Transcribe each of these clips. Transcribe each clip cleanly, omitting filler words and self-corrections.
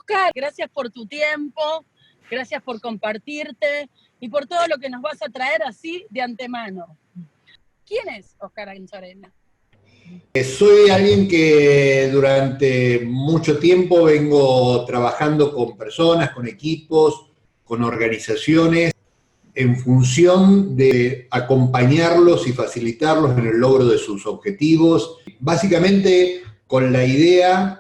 Oscar, gracias por tu tiempo, gracias por compartirte y por todo lo que nos vas a traer así de antemano. ¿Quién es Oscar Anchorena? Soy alguien que durante mucho tiempo vengo trabajando con personas, con equipos, con organizaciones, en función de acompañarlos y facilitarlos en el logro de sus objetivos, básicamente con la idea,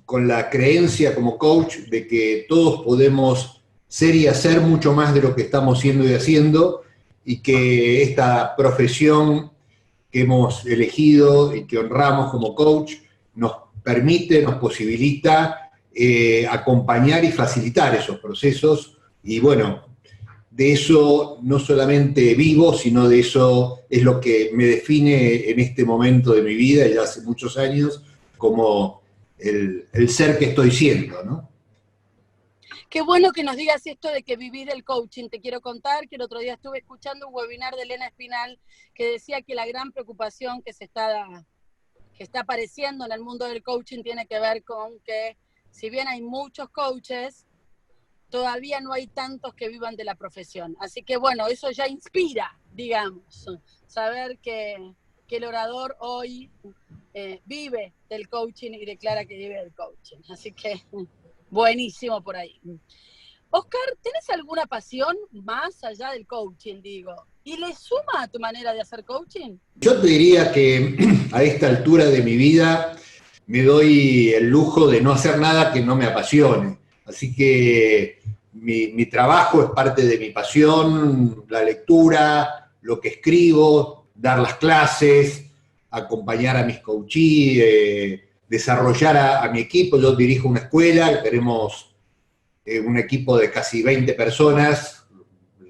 con la creencia como coach de que todos podemos ser y hacer mucho más de lo que estamos siendo y haciendo, y que esta profesión que hemos elegido y que honramos como coach nos permite, nos posibilita acompañar y facilitar esos procesos. Y bueno, de eso no solamente vivo, sino de eso es lo que me define en este momento de mi vida, ya hace muchos años, como el ser que estoy siendo, ¿no? Qué bueno que nos digas esto de que vivir el coaching. Te quiero contar que el otro día estuve escuchando un webinar de Elena Espinal que decía que la gran preocupación que está apareciendo en el mundo del coaching tiene que ver con que, si bien hay muchos coaches, todavía no hay tantos que vivan de la profesión. Así que bueno, eso ya inspira, digamos, saber que el orador hoy vive del coaching y declara que vive del coaching. Así que buenísimo por ahí. Oscar, ¿tenés alguna pasión más allá del coaching, digo? ¿Y le suma a tu manera de hacer coaching? Yo te diría que a esta altura de mi vida me doy el lujo de no hacer nada que no me apasione. Así que mi trabajo es parte de mi pasión, la lectura, lo que escribo, dar las clases, acompañar a mis coachees, desarrollar a mi equipo. Yo dirijo una escuela, tenemos un equipo de casi 20 personas,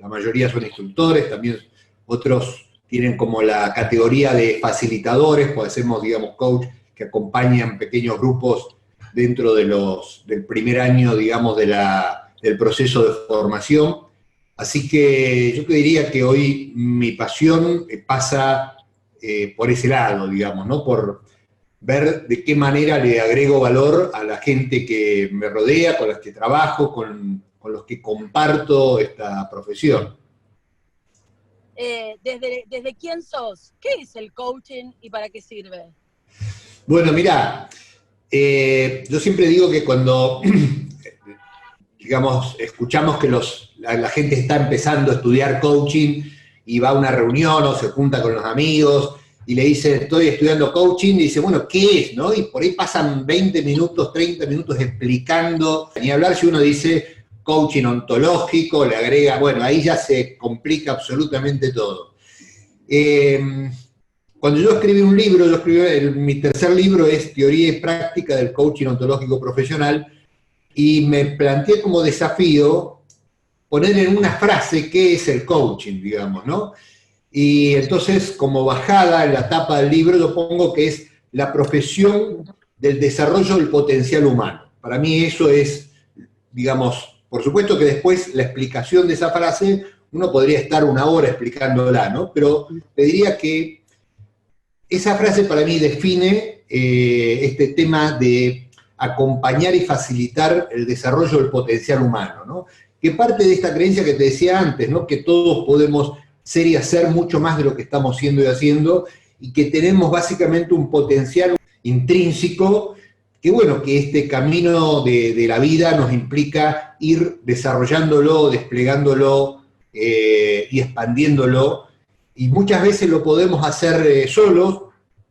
la mayoría son instructores, también otros tienen como la categoría de facilitadores, pues hacemos, digamos, coach que acompañan pequeños grupos dentro del primer año, digamos, del proceso de formación. Así que yo te diría que hoy mi pasión pasa por ese lado, digamos, ¿no? Por ver de qué manera le agrego valor a la gente que me rodea, con las que trabajo, con los que comparto esta profesión. ¿Desde quién sos? ¿Qué es el coaching y para qué sirve? Bueno, mirá, yo siempre digo que cuando, digamos, escuchamos que la gente está empezando a estudiar coaching y va a una reunión o se junta con los amigos y le dice, estoy estudiando coaching, y dice, bueno, ¿qué es? ¿No? Y por ahí pasan 20 minutos, 30 minutos explicando, ni hablar si uno dice coaching ontológico, le agrega, bueno, ahí ya se complica absolutamente todo. Cuando yo escribí un libro, mi tercer libro es Teoría y Práctica del Coaching Ontológico Profesional, y me planteé como desafío poner en una frase qué es el coaching, digamos, ¿no? Y entonces, como bajada en la tapa del libro, yo pongo que es la profesión del desarrollo del potencial humano. Para mí eso es, digamos, por supuesto que después la explicación de esa frase, uno podría estar una hora explicándola, ¿no? Pero te diría que esa frase para mí define este tema de acompañar y facilitar el desarrollo del potencial humano, ¿no? Que parte de esta creencia que te decía antes, ¿no? Que todos podemos ser y hacer mucho más de lo que estamos siendo y haciendo, y que tenemos básicamente un potencial intrínseco, que bueno, que este camino de la vida nos implica ir desarrollándolo, desplegándolo y expandiéndolo, y muchas veces lo podemos hacer solos,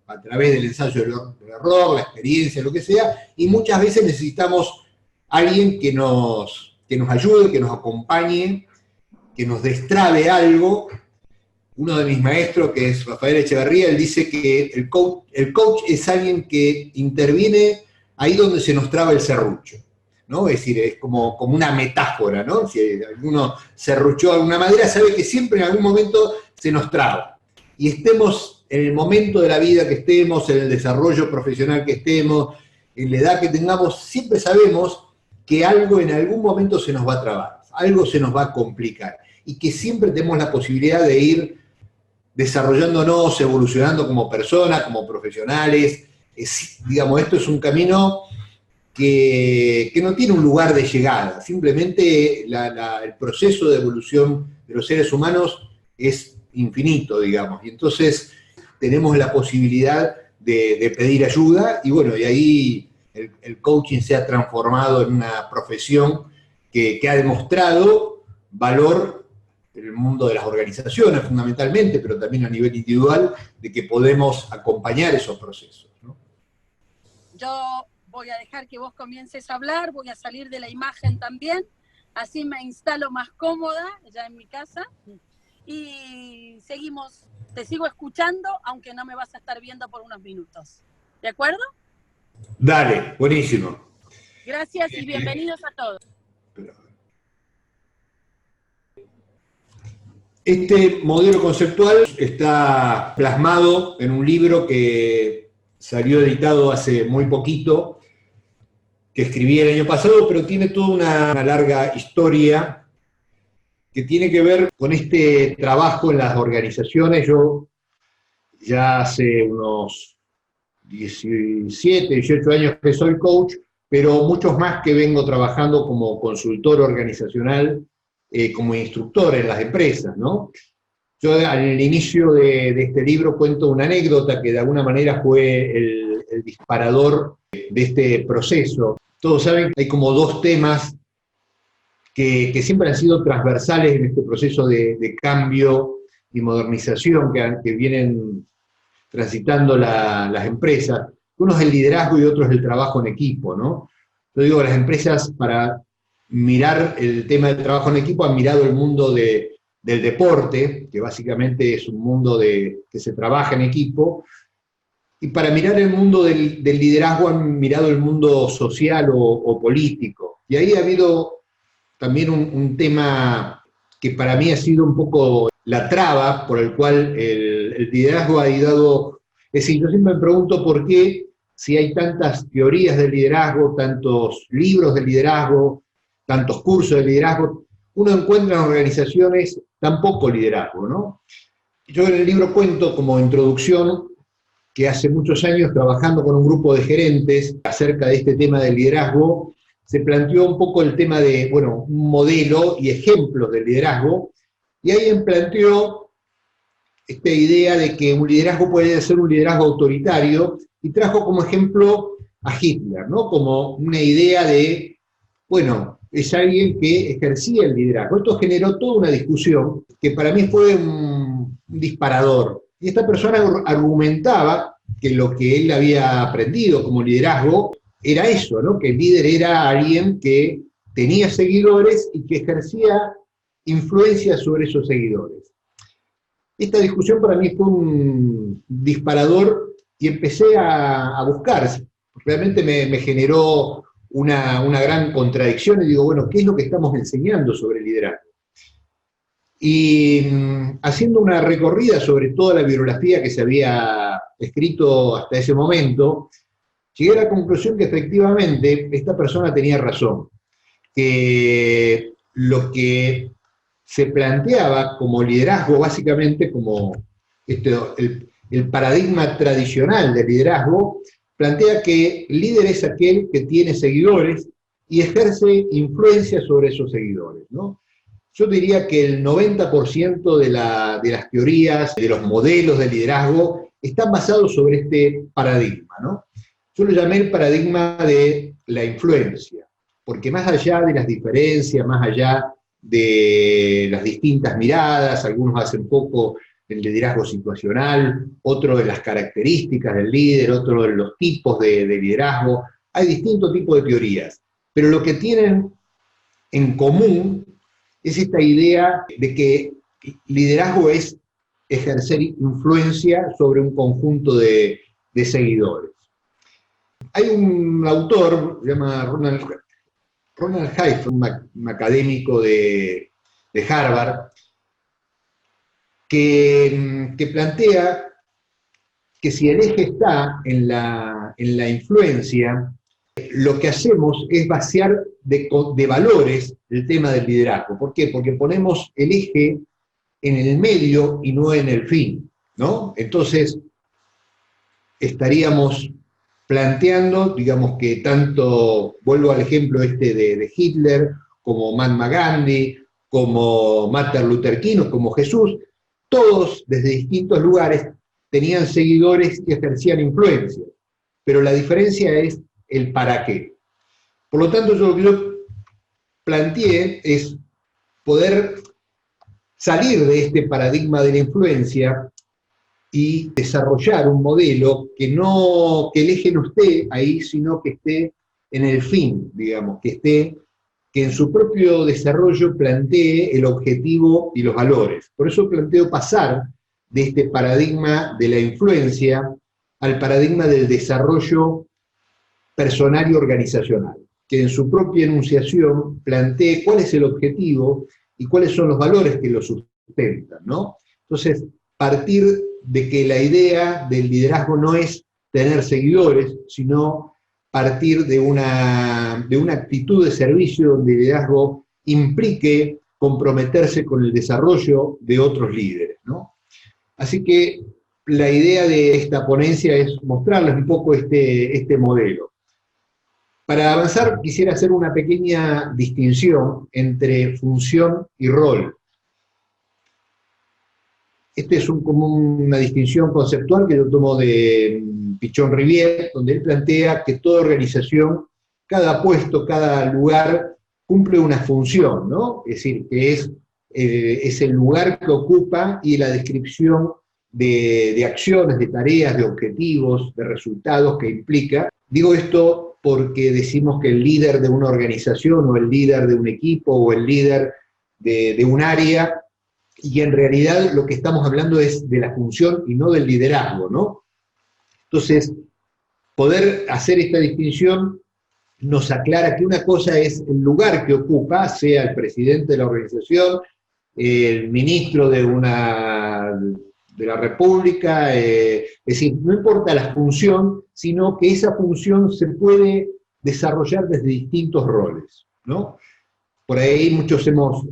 a través del ensayo del error, la experiencia, lo que sea, y muchas veces necesitamos alguien que nos ayude, que nos acompañe, que nos destrabe algo. Uno de mis maestros, que es Rafael Echeverría, él dice que el coach es alguien que interviene ahí donde se nos traba el serrucho, ¿no? Es decir, es como una metáfora, ¿no? Si alguno serruchó alguna madera, sabe que siempre en algún momento se nos traba. Y estemos en el momento de la vida que estemos, en el desarrollo profesional que estemos, en la edad que tengamos, siempre sabemos que algo en algún momento se nos va a trabar, algo se nos va a complicar, y que siempre tenemos la posibilidad de ir desarrollándonos, evolucionando como personas, como profesionales. Digamos, esto es un camino que no tiene un lugar de llegada, simplemente el proceso de evolución de los seres humanos es infinito, digamos, y entonces tenemos la posibilidad de pedir ayuda, y bueno, y ahí el coaching se ha transformado en una profesión que ha demostrado valor en el mundo de las organizaciones fundamentalmente, pero también a nivel individual, de que podemos acompañar esos procesos, ¿no? Yo voy a dejar que vos comiences a hablar, voy a salir de la imagen también, así me instalo más cómoda ya en mi casa, y seguimos, te sigo escuchando, aunque no me vas a estar viendo por unos minutos. ¿De acuerdo? Dale, buenísimo. Gracias y bienvenidos a todos. Este modelo conceptual está plasmado en un libro que salió editado hace muy poquito, que escribí el año pasado, pero tiene toda una larga historia que tiene que ver con este trabajo en las organizaciones. Yo ya hace unos 17, 18 años que soy coach, pero muchos más que vengo trabajando como consultor organizacional, como instructor en las empresas, ¿no? Yo al inicio de este libro cuento una anécdota que de alguna manera fue el disparador de este proceso. Todos saben que hay como dos temas que siempre han sido transversales en este proceso de cambio y modernización que vienen transitando las empresas. Uno es el liderazgo y otro es el trabajo en equipo, ¿no? Yo digo, las empresas, para mirar el tema del trabajo en equipo, han mirado el mundo del deporte, que básicamente es un mundo que se trabaja en equipo, y para mirar el mundo del liderazgo han mirado el mundo social o político. Y ahí ha habido también un tema que para mí ha sido un poco la traba por el cual el liderazgo ha ido. Es decir, yo siempre me pregunto por qué, si hay tantas teorías del liderazgo, tantos libros de liderazgo, tantos cursos de liderazgo, uno encuentra en organizaciones tan poco liderazgo, ¿no? Yo en el libro cuento como introducción que hace muchos años, trabajando con un grupo de gerentes acerca de este tema del liderazgo, se planteó un poco el tema de, bueno, un modelo y ejemplos del liderazgo, y alguien planteó esta idea de que un liderazgo puede ser un liderazgo autoritario, y trajo como ejemplo a Hitler, ¿no? Como una idea de, bueno, es alguien que ejercía el liderazgo. Esto generó toda una discusión que para mí fue un disparador. Y esta persona argumentaba que lo que él había aprendido como liderazgo era eso, ¿no? Que el líder era alguien que tenía seguidores y que ejercía influencia sobre esos seguidores. Esta discusión para mí fue un disparador y empecé a buscar. Realmente me generó una gran contradicción y digo, bueno, ¿qué es lo que estamos enseñando sobre el liderazgo? Y haciendo una recorrida sobre toda la bibliografía que se había escrito hasta ese momento, llegué a la conclusión que efectivamente esta persona tenía razón, que lo que se planteaba como liderazgo, básicamente como el paradigma tradicional del liderazgo, plantea que líder es aquel que tiene seguidores y ejerce influencia sobre esos seguidores, ¿no? Yo diría que el 90% de las teorías, de los modelos de liderazgo, están basados sobre este paradigma, ¿no? Yo lo llamé el paradigma de la influencia, porque más allá de las diferencias, más allá de las distintas miradas, algunos hacen poco el liderazgo situacional, otro de las características del líder, otro de los tipos de liderazgo, hay distintos tipos de teorías, pero lo que tienen en común es esta idea de que liderazgo es ejercer influencia sobre un conjunto de seguidores. Hay un autor, se llama Ronald Heifetz, un académico de Harvard, que plantea que si el eje está en la influencia, lo que hacemos es vaciar de valores el tema del liderazgo. ¿Por qué? Porque ponemos el eje en el medio y no en el fin, ¿no? Entonces, estaríamos planteando, digamos que tanto, vuelvo al ejemplo este de Hitler, como Mahatma Gandhi, como Martin Luther King, o como Jesús, todos desde distintos lugares tenían seguidores que ejercían influencia, pero la diferencia es el para qué. Por lo tanto, yo lo que yo planteé es poder salir de este paradigma de la influencia y desarrollar un modelo que no, que el eje no esté ahí, sino que esté en el fin, digamos, que en su propio desarrollo plantee el objetivo y los valores. Por eso planteo pasar de este paradigma de la influencia al paradigma del desarrollo personal y organizacional, que en su propia enunciación plantee cuál es el objetivo y cuáles son los valores que lo sustentan, ¿no? Entonces, partir de que la idea del liderazgo no es tener seguidores, sino partir de una actitud de servicio donde el liderazgo implique comprometerse con el desarrollo de otros líderes, ¿no? Así que la idea de esta ponencia es mostrarles un poco este modelo. Para avanzar, quisiera hacer una pequeña distinción entre función y rol. Este es como una distinción conceptual que yo tomo de Pichon Rivière, donde él plantea que toda organización, cada puesto, cada lugar, cumple una función, ¿no? Es decir, que es el lugar que ocupa y la descripción de acciones, de tareas, de objetivos, de resultados que implica. Digo esto porque decimos que el líder de una organización, o el líder de un equipo, o el líder de un área, y en realidad lo que estamos hablando es de la función y no del liderazgo, ¿no? Entonces, poder hacer esta distinción nos aclara que una cosa es el lugar que ocupa, sea el presidente de la organización, el ministro de la República, es decir, no importa la función, sino que esa función se puede desarrollar desde distintos roles, ¿no? Por ahí muchos hemos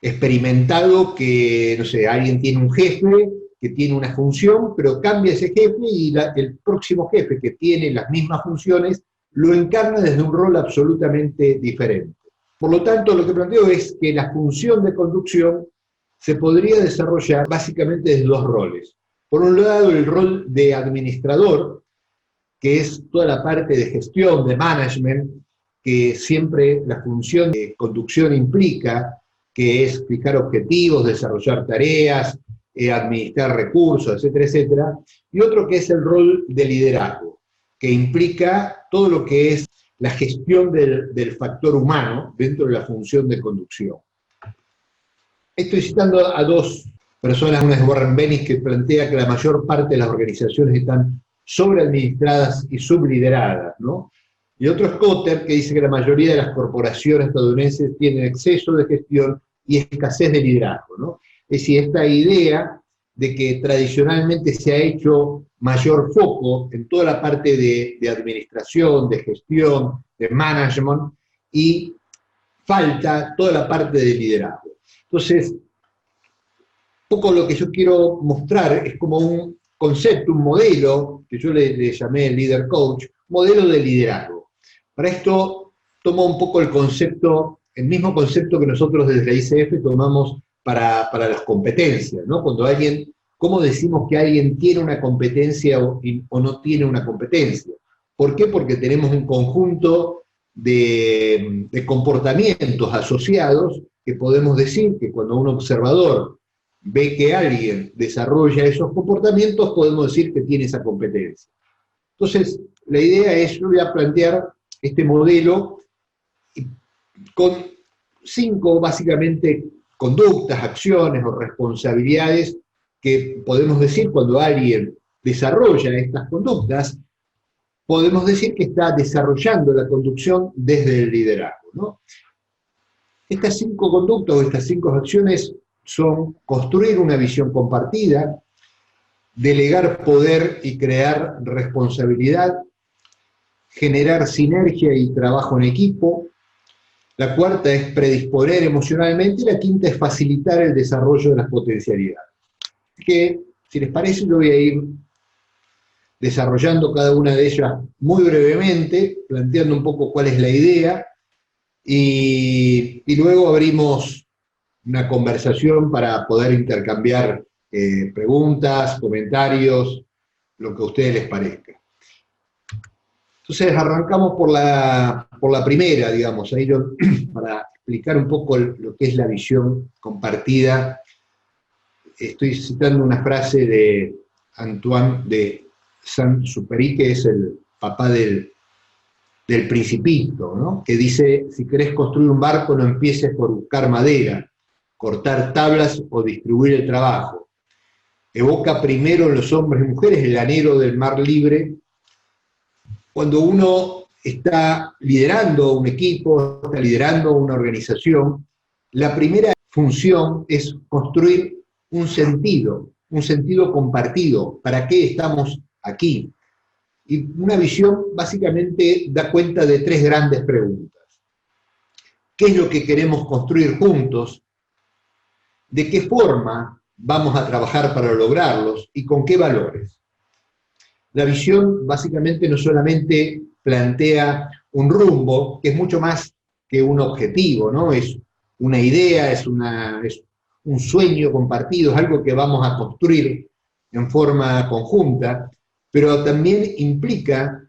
experimentado que, no sé, alguien tiene un jefe que tiene una función, pero cambia ese jefe y el próximo jefe que tiene las mismas funciones lo encarna desde un rol absolutamente diferente. Por lo tanto, lo que planteo es que la función de conducción se podría desarrollar básicamente desde dos roles. Por un lado, el rol de administrador, que es toda la parte de gestión, de management, que siempre la función de conducción implica, que es fijar objetivos, desarrollar tareas, administrar recursos, etcétera, etcétera. Y otro que es el rol de liderazgo, que implica todo lo que es la gestión del factor humano dentro de la función de conducción. Estoy citando a dos personas, una es Warren Bennis, que plantea que la mayor parte de las organizaciones están sobreadministradas y sublideradas, ¿no? Y otro es Kotter, que dice que la mayoría de las corporaciones estadounidenses tienen exceso de gestión y escasez de liderazgo, ¿no? Es decir, esta idea de que tradicionalmente se ha hecho mayor foco en toda la parte de administración, de gestión, de management, y falta toda la parte de liderazgo. Entonces, un poco lo que yo quiero mostrar es como un concepto, un modelo, que yo le llamé el Leader Coach, modelo de liderazgo. Para esto tomo un poco el concepto, el mismo concepto que nosotros desde la ICF tomamos para las competencias, ¿no? Cuando alguien, ¿cómo decimos que alguien tiene una competencia o no tiene una competencia? ¿Por qué? Porque tenemos un conjunto de comportamientos asociados que podemos decir que cuando un observador ve que alguien desarrolla esos comportamientos, podemos decir que tiene esa competencia. Entonces, la idea es, yo voy a plantear este modelo con 5, básicamente, conductas, acciones o responsabilidades que podemos decir cuando alguien desarrolla estas conductas, podemos decir que está desarrollando la conducción desde el liderazgo, ¿no? Estas 5 conductas o estas 5 acciones son construir una visión compartida, delegar poder y crear responsabilidad, generar sinergia y trabajo en equipo. La cuarta es predisponer emocionalmente, y la quinta es facilitar el desarrollo de las potencialidades. Que, si les parece, yo voy a ir desarrollando cada una de ellas muy brevemente, planteando un poco cuál es la idea, y luego abrimos una conversación para poder intercambiar preguntas, comentarios, lo que a ustedes les parezca. Entonces arrancamos por la primera, digamos, ahí para explicar un poco lo que es la visión compartida. Estoy citando una frase de Antoine de Saint-Exupéry, que es el papá del Principito, ¿no? Que dice: si querés construir un barco, no empieces por buscar madera, cortar tablas o distribuir el trabajo. Evoca primero en los hombres y mujeres el anhelo del mar libre. Cuando uno está liderando un equipo, está liderando una organización, la primera función es construir un sentido compartido. ¿Para qué estamos aquí? Y una visión básicamente da cuenta de tres grandes preguntas. ¿Qué es lo que queremos construir juntos? ¿De qué forma vamos a trabajar para lograrlos? ¿Y con qué valores? La visión básicamente no solamente plantea un rumbo, que es mucho más que un objetivo, ¿no? Es una idea, es un sueño compartido, es algo que vamos a construir en forma conjunta, pero también implica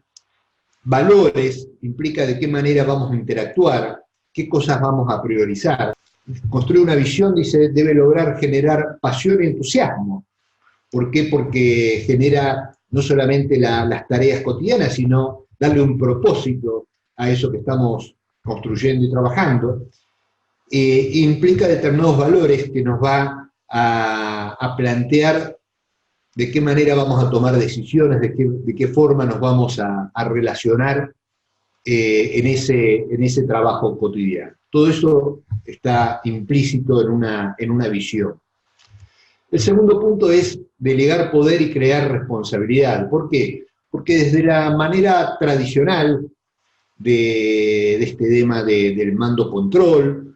valores, implica de qué manera vamos a interactuar, qué cosas vamos a priorizar. Construir una visión, dice, debe lograr generar pasión y entusiasmo. ¿Por qué? Porque genera no solamente las tareas cotidianas, sino darle un propósito a eso que estamos construyendo y trabajando. Implica determinados valores que nos va a plantear de qué manera vamos a tomar decisiones, de qué forma nos vamos a relacionar en ese trabajo cotidiano. Todo eso está implícito en una visión. El segundo punto es delegar poder y crear responsabilidad. ¿Por qué? Porque desde la manera tradicional de este tema del mando-control,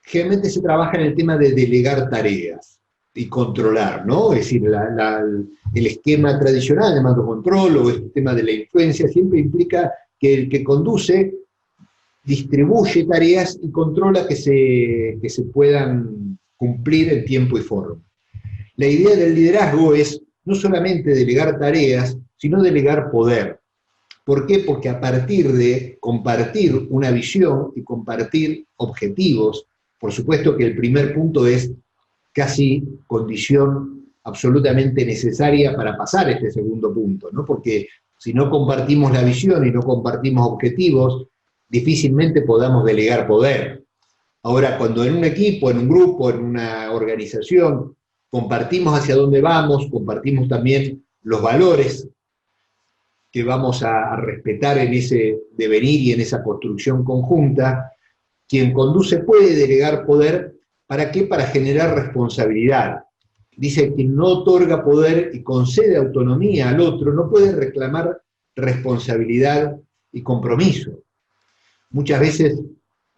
generalmente se trabaja en el tema de delegar tareas y controlar, ¿no? Es decir, el esquema tradicional de mando-control o el tema de la influencia siempre implica que el que conduce distribuye tareas y controla que se puedan cumplir en tiempo y forma. La idea del liderazgo es no solamente delegar tareas, sino delegar poder. ¿Por qué? Porque a partir de compartir una visión y compartir objetivos, por supuesto que el primer punto es casi condición absolutamente necesaria para pasar este segundo punto, ¿no? Porque si no compartimos la visión y no compartimos objetivos, difícilmente podamos delegar poder. Ahora, cuando en un equipo, en un grupo, en una organización, compartimos hacia dónde vamos, compartimos también los valores que vamos a respetar en ese devenir y en esa construcción conjunta, quien conduce puede delegar poder. ¿Para qué? Para generar responsabilidad. Dice, quien no otorga poder y concede autonomía al otro no puede reclamar responsabilidad y compromiso. Muchas veces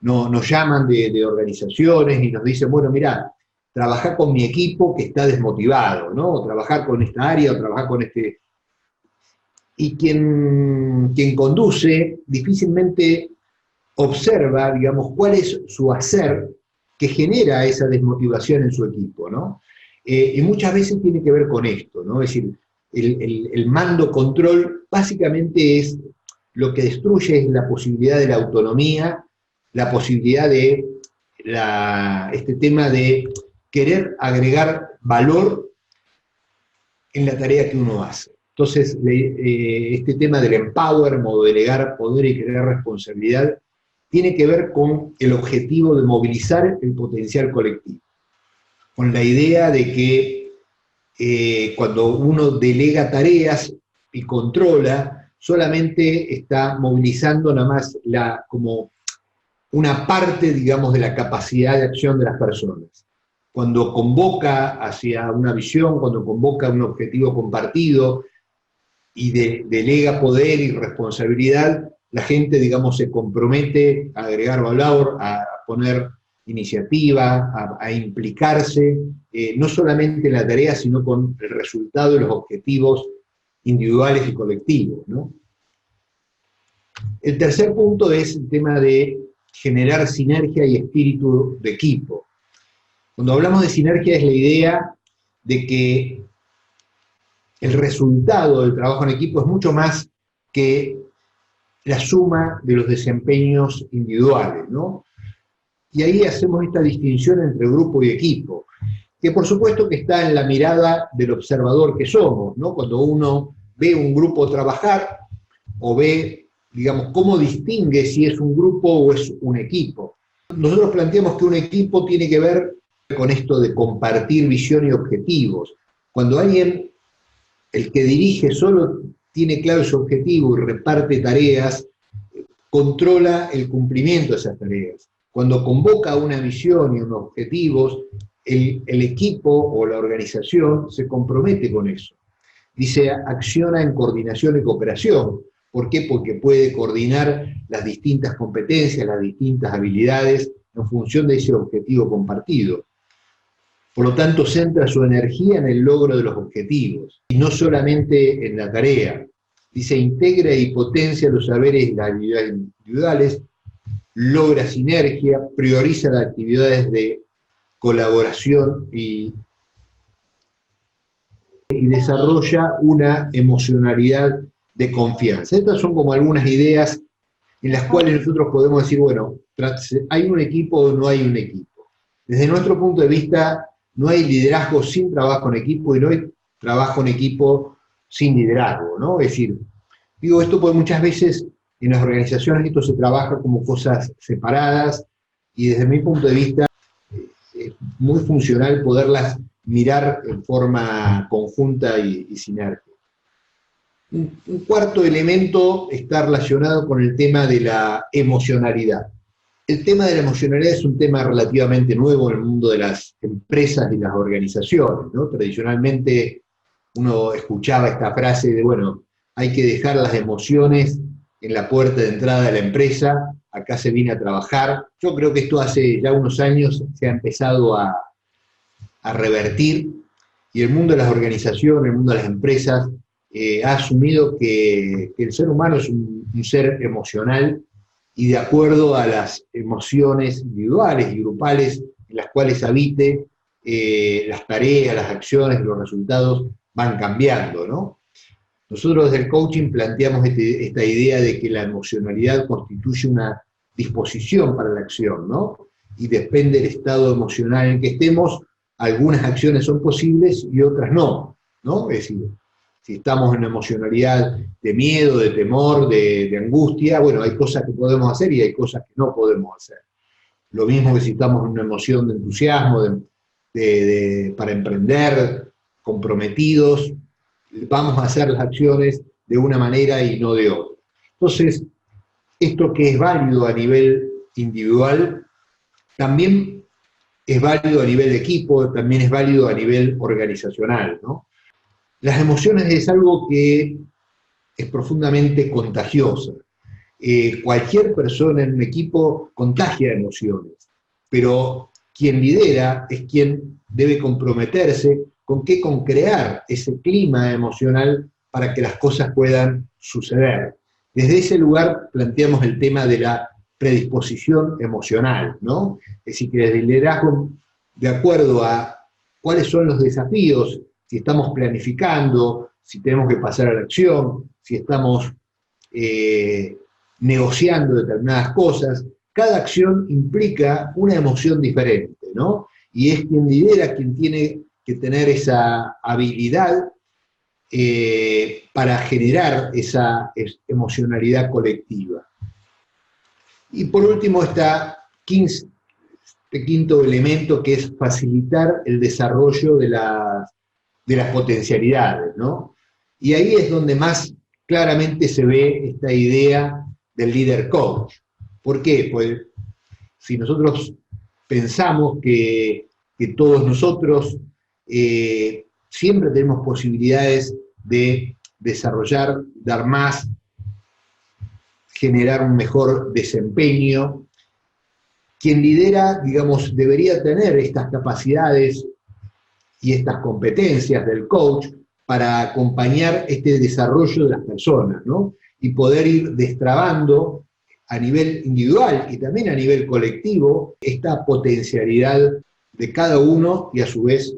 nos llaman de organizaciones y nos dicen, bueno, mirá, trabajá con mi equipo que está desmotivado, ¿no? O trabajar con esta área, o trabajar con este... Y quien conduce difícilmente observa, digamos, cuál es su hacer que genera esa desmotivación en su equipo, ¿no? Y muchas veces tiene que ver con esto, ¿no? Es decir, el mando-control básicamente es lo que destruye es la posibilidad de la autonomía, la posibilidad de este tema de querer agregar valor en la tarea que uno hace. Entonces, este tema del empowerment o delegar poder y crear responsabilidad tiene que ver con el objetivo de movilizar el potencial colectivo, con la idea de que cuando uno delega tareas y controla, solamente está movilizando nada más como una parte, digamos, de la capacidad de acción de las personas. Cuando convoca hacia una visión, cuando convoca un objetivo compartido y delega poder y responsabilidad, la gente, digamos, se compromete a agregar valor, a poner iniciativa, a implicarse, no solamente en la tarea, sino con el resultado y los objetivos individuales y colectivos, ¿no? El tercer punto es el tema de generar sinergia y espíritu de equipo. Cuando hablamos de sinergia es la idea de que el resultado del trabajo en equipo es mucho más que la suma de los desempeños individuales, ¿no? Y ahí hacemos esta distinción entre grupo y equipo, que por supuesto que está en la mirada del observador que somos, ¿no? Cuando uno ve un grupo trabajar o ve, digamos, cómo distingue si es un grupo o es un equipo. Nosotros planteamos que un equipo tiene que ver con esto de compartir visión y objetivos. Cuando alguien, el que dirige, solo tiene claro su objetivo y reparte tareas, controla el cumplimiento de esas tareas. Cuando convoca una visión y unos objetivos, el equipo o la organización se compromete con eso. Dice, acciona en coordinación y cooperación. ¿Por qué? Porque puede coordinar las distintas competencias, las distintas habilidades en función de ese objetivo compartido. Por lo tanto, centra su energía en el logro de los objetivos, y no solamente en la tarea. Dice, integra y potencia los saberes y las habilidades individuales, logra sinergia, prioriza las actividades de colaboración y desarrolla una emocionalidad de confianza. Estas son como algunas ideas en las cuales nosotros podemos decir, bueno, ¿hay un equipo o no hay un equipo? Desde nuestro punto de vista, no hay liderazgo sin trabajo en equipo y no hay trabajo en equipo sin liderazgo, ¿no? Es decir, digo esto porque muchas veces en las organizaciones esto se trabaja como cosas separadas y desde mi punto de vista es muy funcional poderlas mirar en forma conjunta y sinérgica. Un cuarto elemento está relacionado con el tema de la emocionalidad. El tema de la emocionalidad es un tema relativamente nuevo en el mundo de las empresas y las organizaciones, ¿no? Tradicionalmente uno escuchaba esta frase de, bueno, hay que dejar las emociones en la puerta de entrada de la empresa, acá se viene a trabajar. Yo creo que esto hace ya unos años se ha empezado a revertir, y el mundo de las organizaciones, el mundo de las empresas, ha asumido que el ser humano es un ser emocional, y de acuerdo a las emociones individuales y grupales en las cuales habite, las tareas, las acciones, los resultados van cambiando, ¿no? Nosotros desde el coaching planteamos esta idea de que la emocionalidad constituye una disposición para la acción, ¿no? Y depende del estado emocional en que estemos, algunas acciones son posibles y otras no, ¿no? Es decir, si estamos en una emocionalidad de miedo, de temor, de angustia, bueno, hay cosas que podemos hacer y hay cosas que no podemos hacer. Lo mismo que si estamos en una emoción de entusiasmo, para emprender, comprometidos, vamos a hacer las acciones de una manera y no de otra. Entonces, esto que es válido a nivel individual, también es válido a nivel de equipo, también es válido a nivel organizacional, ¿no? Las emociones es algo que es profundamente contagiosa. Cualquier persona en un equipo contagia emociones, pero quien lidera es quien debe comprometerse con crear ese clima emocional para que las cosas puedan suceder. Desde ese lugar planteamos el tema de la predisposición emocional, ¿no? Es decir, que desde el liderazgo, de acuerdo a cuáles son los desafíos, si estamos planificando, si tenemos que pasar a la acción, si estamos negociando determinadas cosas, cada acción implica una emoción diferente, ¿no? Y es quien lidera, quien tiene que tener esa habilidad para generar esa emocionalidad colectiva. Y por último está este quinto elemento, que es facilitar el desarrollo de las potencialidades, ¿no? Y ahí es donde más claramente se ve esta idea del líder coach. ¿Por qué? Pues si nosotros pensamos que todos nosotros siempre tenemos posibilidades de desarrollar, dar más, generar un mejor desempeño, quien lidera, digamos, debería tener estas capacidades y estas competencias del coach para acompañar este desarrollo de las personas, ¿no? Y poder ir destrabando a nivel individual y también a nivel colectivo esta potencialidad de cada uno y a su vez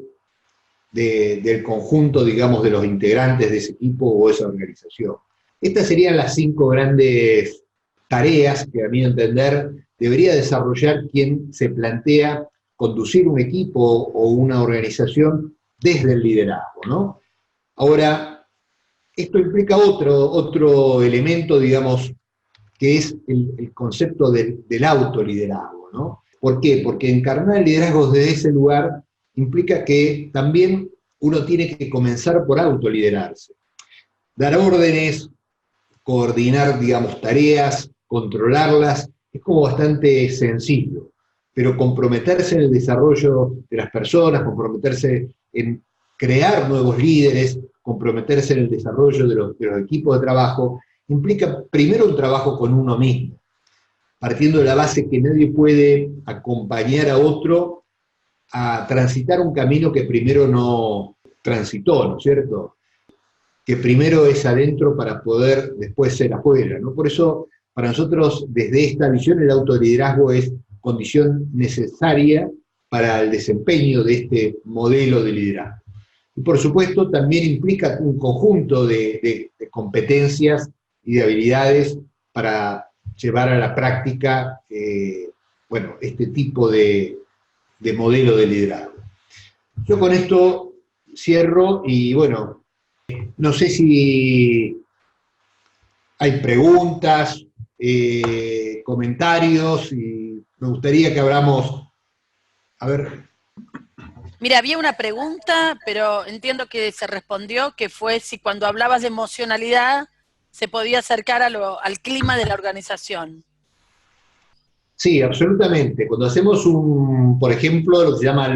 del conjunto, digamos, de los integrantes de ese equipo o esa organización. Estas serían las 5 grandes tareas que, a mi entender, debería desarrollar quien se plantea conducir un equipo o una organización desde el liderazgo, ¿no? Ahora, esto implica otro elemento, digamos, que es el concepto del autoliderazgo, ¿no? ¿Por qué? Porque encarnar el liderazgo desde ese lugar implica que también uno tiene que comenzar por autoliderarse. Dar órdenes, coordinar, digamos, tareas, controlarlas, es como bastante sencillo, pero comprometerse en el desarrollo de las personas, comprometerse en crear nuevos líderes, comprometerse en el desarrollo de los equipos de trabajo, implica primero un trabajo con uno mismo, partiendo de la base que nadie puede acompañar a otro a transitar un camino que primero no transitó, ¿no es cierto? Que primero es adentro para poder después ser afuera, ¿no? Por eso, para nosotros, desde esta visión, el autoliderazgo es condición necesaria para el desempeño de este modelo de liderazgo. Y por supuesto, también implica un conjunto de competencias y de habilidades para llevar a la práctica, bueno, este tipo de modelo de liderazgo. Yo con esto cierro y, bueno, no sé si hay preguntas, comentarios, y me gustaría que abramos, a ver. Mira, había una pregunta, pero entiendo que se respondió, que fue si cuando hablabas de emocionalidad se podía acercar al clima de la organización. Sí, absolutamente. Cuando hacemos por ejemplo, lo que se llama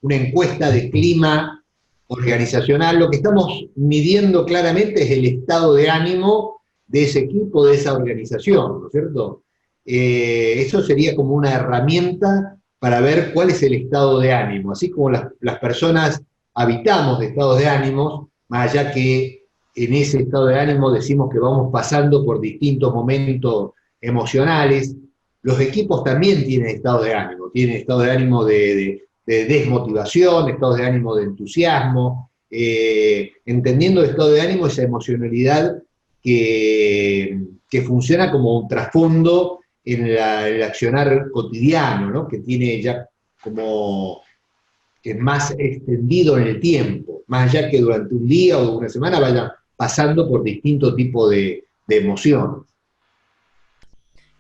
una encuesta de clima organizacional, lo que estamos midiendo claramente es el estado de ánimo de ese equipo, de esa organización, ¿no es cierto? Eso sería como una herramienta para ver cuál es el estado de ánimo. Así como las personas habitamos de estados de ánimos, más allá que en ese estado de ánimo decimos que vamos pasando por distintos momentos emocionales, los equipos también tienen estado de ánimo de desmotivación, estado de ánimo de entusiasmo, entendiendo el estado de ánimo, esa emocionalidad que funciona como un trasfondo en el accionar cotidiano, ¿no? Que tiene ya como que es más extendido en el tiempo, más allá que durante un día o una semana vaya pasando por distintos tipos de emociones.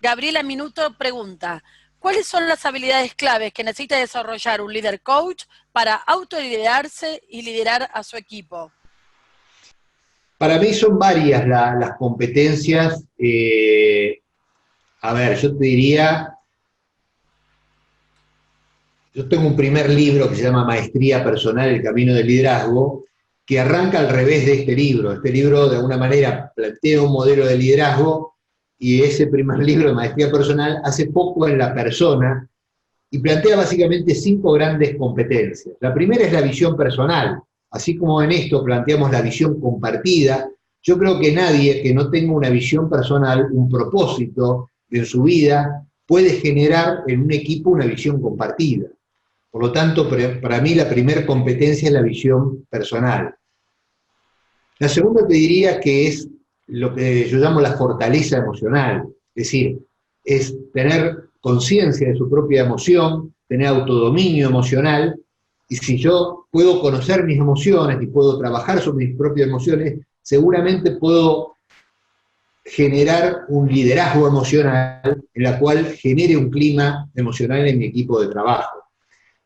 Gabriela Minuto pregunta, ¿cuáles son las habilidades claves que necesita desarrollar un líder coach para autoliderarse y liderar a su equipo? Para mí son varias las competencias. A ver, yo te diría, yo tengo un primer libro que se llama Maestría Personal, el Camino del Liderazgo, que arranca al revés de este libro. Este libro, de alguna manera, plantea un modelo de liderazgo, y ese primer libro de Maestría Personal hace poco en la persona, y plantea básicamente 5 grandes competencias. La primera es la visión personal. Así como en esto planteamos la visión compartida, yo creo que nadie que no tenga una visión personal, un propósito en su vida, puede generar en un equipo una visión compartida. Por lo tanto, para mí la primera competencia es la visión personal. La segunda te diría que es lo que yo llamo la fortaleza emocional, es decir, es tener conciencia de su propia emoción, tener autodominio emocional, y si yo puedo conocer mis emociones y puedo trabajar sobre mis propias emociones, seguramente puedo generar un liderazgo emocional en la cual genere un clima emocional en mi equipo de trabajo.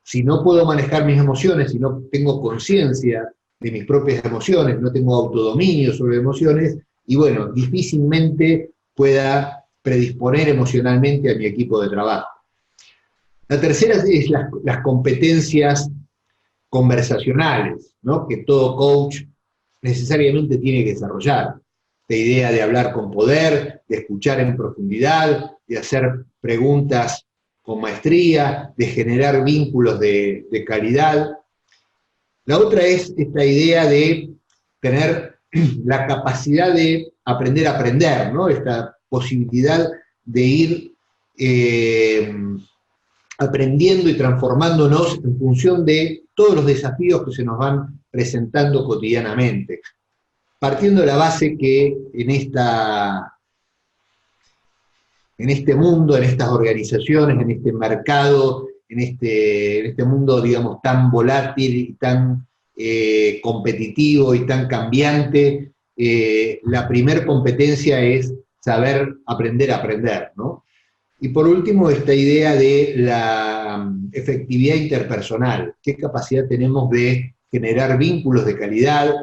Si no puedo manejar mis emociones, si no tengo conciencia de mis propias emociones, no tengo autodominio sobre emociones, y bueno, difícilmente pueda predisponer emocionalmente a mi equipo de trabajo. La tercera es las competencias conversacionales, ¿no? Que todo coach necesariamente tiene que desarrollar. La idea de hablar con poder, de escuchar en profundidad, de hacer preguntas con maestría, de generar vínculos de calidad. La otra es esta idea de tener la capacidad de aprender a aprender, ¿no? Esta posibilidad de ir aprendiendo y transformándonos en función de todos los desafíos que se nos van presentando cotidianamente. Partiendo de la base que en este mundo, en estas organizaciones, en este mercado, en este mundo, digamos, tan volátil y tan competitivo y tan cambiante, la primer competencia es saber aprender a aprender, ¿no? Y por último, esta idea de la efectividad interpersonal. ¿Qué capacidad tenemos de generar vínculos de calidad?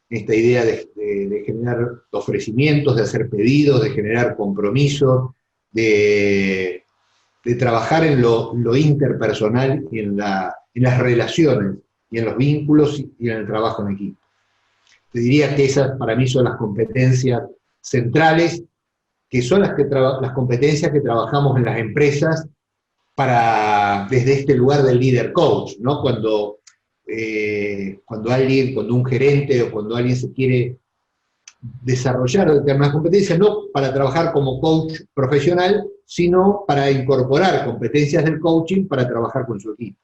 Esta idea de generar ofrecimientos, de hacer pedidos, de generar compromisos, de trabajar en lo interpersonal y en las relaciones, y en los vínculos y en el trabajo en equipo. Te diría que esas para mí son las competencias centrales, que son las competencias que trabajamos en las empresas desde este lugar del líder coach, ¿no? Cuando un gerente o cuando alguien se quiere desarrollar determinadas competencias, no para trabajar como coach profesional, sino para incorporar competencias del coaching para trabajar con su equipo.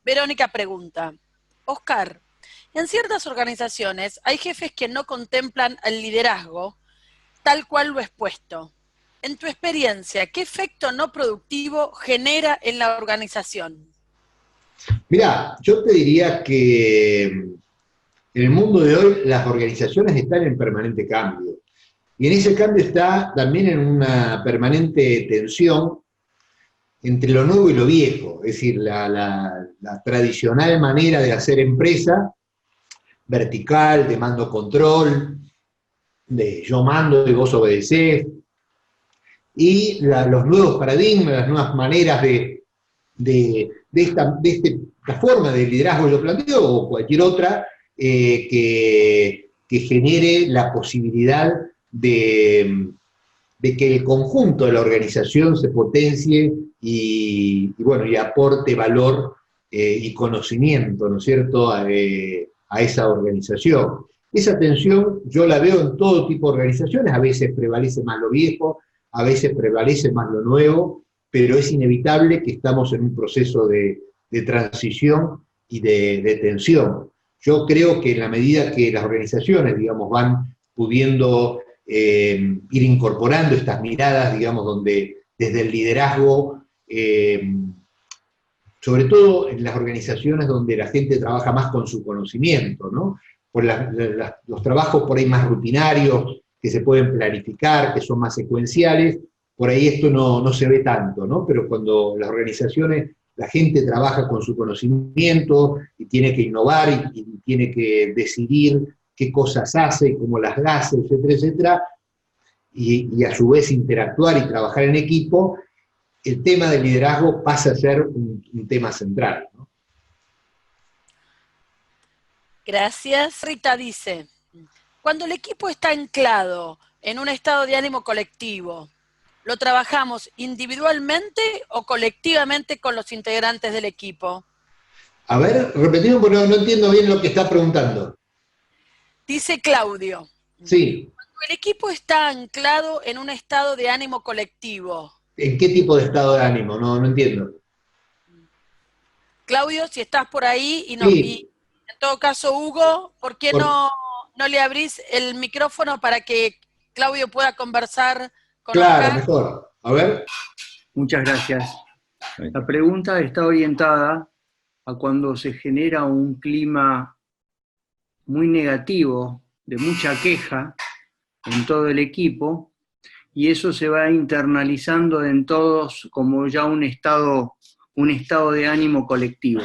Verónica pregunta, Oscar, en ciertas organizaciones hay jefes que no contemplan el liderazgo tal cual lo expuesto. En tu experiencia, ¿qué efecto no productivo genera en la organización? Mirá, yo te diría que en el mundo de hoy las organizaciones están en permanente cambio. Y en ese cambio está también en una permanente tensión entre lo nuevo y lo viejo. Es decir, la tradicional manera de hacer empresa, vertical, de mando-control, de yo mando y vos obedecés, y los nuevos paradigmas, las nuevas maneras de esta forma de liderazgo que yo planteo, o cualquier otra, que genere la posibilidad de que el conjunto de la organización se potencie y aporte valor y conocimiento, ¿no es cierto?, a esa organización. Esa tensión yo la veo en todo tipo de organizaciones, a veces prevalece más lo viejo, a veces prevalece más lo nuevo, pero es inevitable que estamos en un proceso de transición y de tensión. Yo creo que en la medida que las organizaciones, digamos, van pudiendo ir incorporando estas miradas, digamos, donde desde el liderazgo, sobre todo en las organizaciones donde la gente trabaja más con su conocimiento, ¿no? Por los trabajos por ahí más rutinarios, que se pueden planificar, que son más secuenciales, por ahí esto no se ve tanto, ¿no? Pero cuando las organizaciones, la gente trabaja con su conocimiento y tiene que innovar y tiene que decidir qué cosas hace, cómo las hace, etcétera, etcétera, y a su vez interactuar y trabajar en equipo, el tema del liderazgo pasa a ser un tema central, ¿no? Gracias. Rita dice, cuando el equipo está anclado en un estado de ánimo colectivo, ¿lo trabajamos individualmente o colectivamente con los integrantes del equipo? A ver, repetimos porque no entiendo bien lo que está preguntando. Dice Claudio. Sí. Cuando el equipo está anclado en un estado de ánimo colectivo. ¿En qué tipo de estado de ánimo? No entiendo. Claudio, si estás por ahí Sí. Y en todo caso, Hugo, ¿por qué no le abrís el micrófono para que Claudio pueda conversar con Claro, Oscar? mejor. A ver. Muchas gracias. La pregunta está orientada a cuando se genera un clima muy negativo, de mucha queja en todo el equipo, y eso se va internalizando en todos como ya un estado de ánimo colectivo.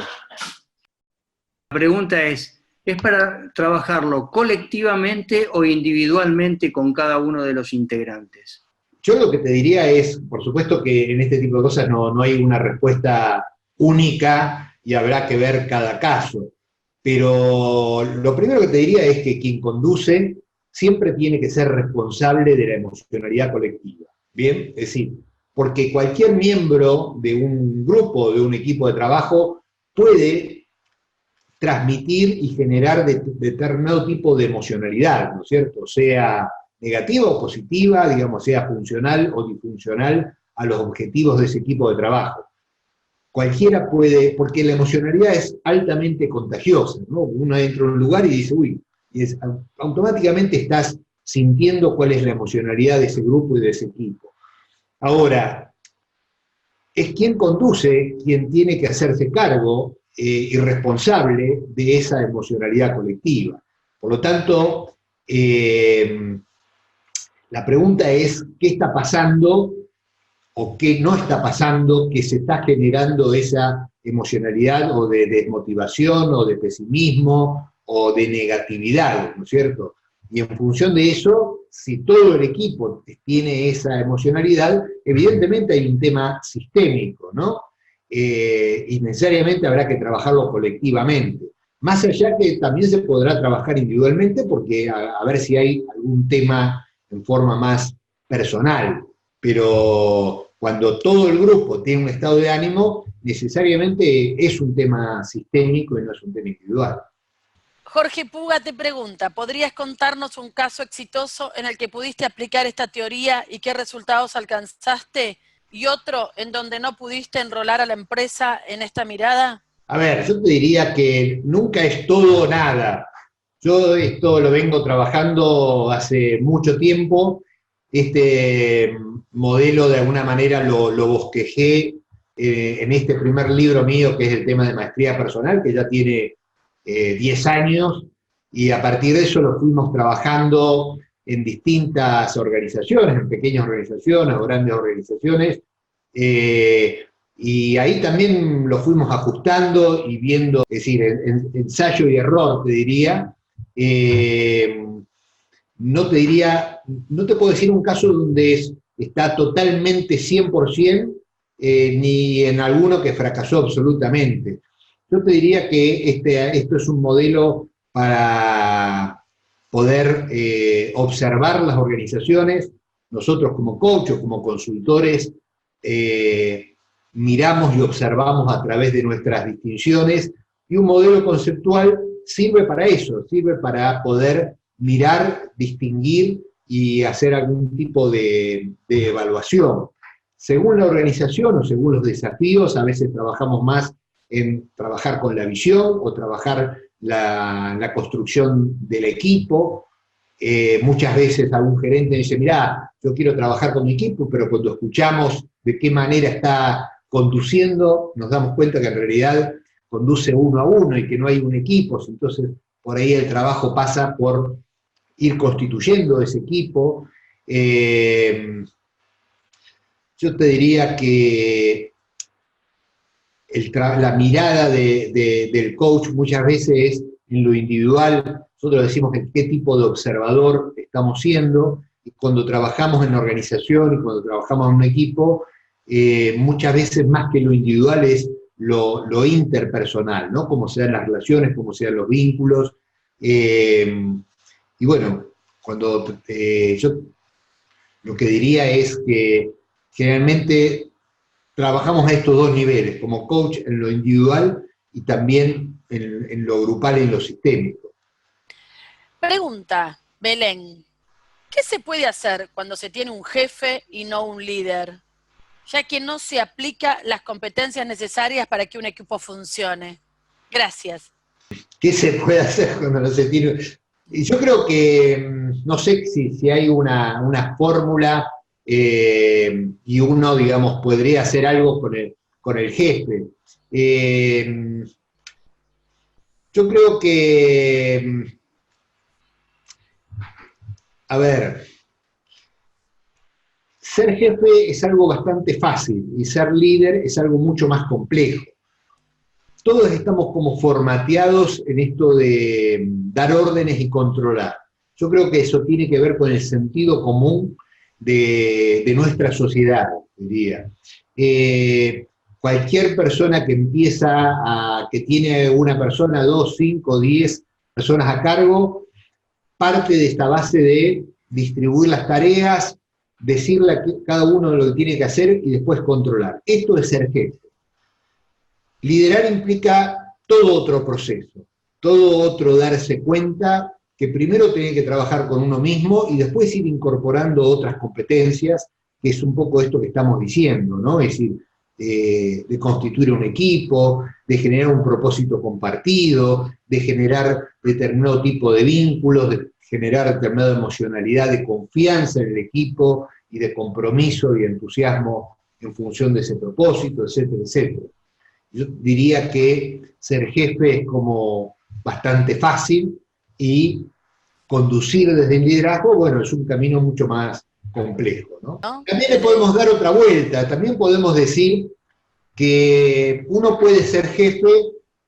La pregunta es para trabajarlo colectivamente o individualmente con cada uno de los integrantes? Yo lo que te diría es, por supuesto que en este tipo de cosas no hay una respuesta única y habrá que ver cada caso, pero lo primero que te diría es que quien conduce siempre tiene que ser responsable de la emocionalidad colectiva, ¿bien? Es decir, porque cualquier miembro de un grupo, de un equipo de trabajo, puede transmitir y generar determinado tipo de emocionalidad, ¿no es cierto? Sea negativa o positiva, digamos, sea funcional o disfuncional a los objetivos de ese equipo de trabajo. Cualquiera puede, porque la emocionalidad es altamente contagiosa, ¿no? Uno entra a un lugar y dice, uy, automáticamente estás sintiendo cuál es la emocionalidad de ese grupo y de ese equipo. Ahora, es quien conduce, quien tiene que hacerse cargo y responsable de esa emocionalidad colectiva. Por lo tanto, la pregunta es, ¿qué está pasando o qué no está pasando que se está generando esa emocionalidad o de desmotivación o de pesimismo o de negatividad, ¿no es cierto? Y en función de eso, si todo el equipo tiene esa emocionalidad, evidentemente hay un tema sistémico, ¿no? Y necesariamente habrá que trabajarlo colectivamente. Más allá que también se podrá trabajar individualmente, porque a ver si hay algún tema en forma más personal. Pero cuando todo el grupo tiene un estado de ánimo, necesariamente es un tema sistémico y no es un tema individual. Jorge Puga te pregunta, ¿podrías contarnos un caso exitoso en el que pudiste aplicar esta teoría y qué resultados alcanzaste? ¿Y otro en donde no pudiste enrolar a la empresa en esta mirada? A ver, yo te diría que nunca es todo o nada. Yo esto lo vengo trabajando hace mucho tiempo. Este modelo de alguna manera lo bosquejé en este primer libro mío, que es el tema de maestría personal, que ya tiene 10 años, y a partir de eso lo fuimos trabajando en distintas organizaciones, en pequeñas organizaciones o grandes organizaciones, y ahí también lo fuimos ajustando y viendo, es decir, ensayo y error, te diría. No te puedo decir un caso donde está totalmente 100%, ni en alguno que fracasó absolutamente. Yo te diría que esto es un modelo para poder observar las organizaciones. Nosotros como coaches, como consultores, miramos y observamos a través de nuestras distinciones, y un modelo conceptual sirve para eso, sirve para poder mirar, distinguir y hacer algún tipo de evaluación. Según la organización o según los desafíos, a veces trabajamos más en trabajar con la visión o trabajar la construcción del equipo. Muchas veces algún gerente dice, mirá, yo quiero trabajar con mi equipo, pero cuando escuchamos de qué manera está conduciendo, nos damos cuenta que en realidad conduce uno a uno y que no hay un equipo. Entonces, por ahí el trabajo pasa por ir constituyendo ese equipo. Yo te diría que la mirada del coach muchas veces es en lo individual. Nosotros decimos que qué tipo de observador estamos siendo, y cuando trabajamos en la organización y cuando trabajamos en un equipo, muchas veces más que lo individual es lo interpersonal, ¿no? Cómo se dan las relaciones, cómo se dan los vínculos. Y bueno, yo lo que diría es que generalmente trabajamos a estos dos niveles, como coach en lo individual y también en lo grupal y en lo sistémico. Pregunta, Belén, ¿qué se puede hacer cuando se tiene un jefe y no un líder, ya que no se aplican las competencias necesarias para que un equipo funcione? Gracias. ¿Qué se puede hacer cuando no se tiene? Yo creo que, no sé si hay una fórmula y uno, digamos, podría hacer algo con el jefe. Yo creo que, a ver, ser jefe es algo bastante fácil y ser líder es algo mucho más complejo. Todos estamos como formateados en esto de dar órdenes y controlar. Yo creo que eso tiene que ver con el sentido común de nuestra sociedad, diría. Cualquier persona que que tiene una persona, 2, 5, 10 personas a cargo, parte de esta base de distribuir las tareas, decirle a cada uno lo que tiene que hacer y después controlar. Esto es ser jefe. Liderar implica todo otro proceso, todo otro darse cuenta que primero tiene que trabajar con uno mismo y después ir incorporando otras competencias, que es un poco esto que estamos diciendo, ¿no? Es decir, de constituir un equipo, de generar un propósito compartido, de generar determinado tipo de vínculos, de generar determinada emocionalidad de confianza en el equipo y de compromiso y entusiasmo en función de ese propósito, etcétera, etcétera. Yo diría que ser jefe es como bastante fácil y conducir desde el liderazgo, bueno, es un camino mucho más complejo, ¿no? También le podemos dar otra vuelta, también podemos decir que uno puede ser jefe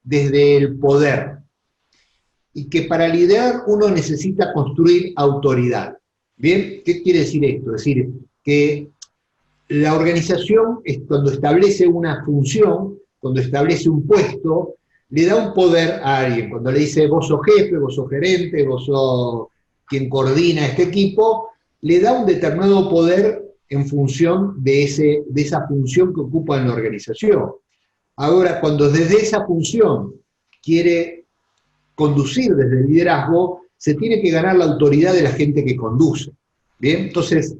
desde el poder y que para liderar uno necesita construir autoridad. ¿Bien? ¿Qué quiere decir esto? Es decir, que la organización, cuando establece una función, cuando establece un puesto, le da un poder a alguien. Cuando le dice, vos sos jefe, vos sos gerente, vos sos quien coordina este equipo, le da un determinado poder en función de esa función que ocupa en la organización. Ahora, cuando desde esa función quiere conducir desde el liderazgo, se tiene que ganar la autoridad de la gente que conduce. ¿Bien? Entonces,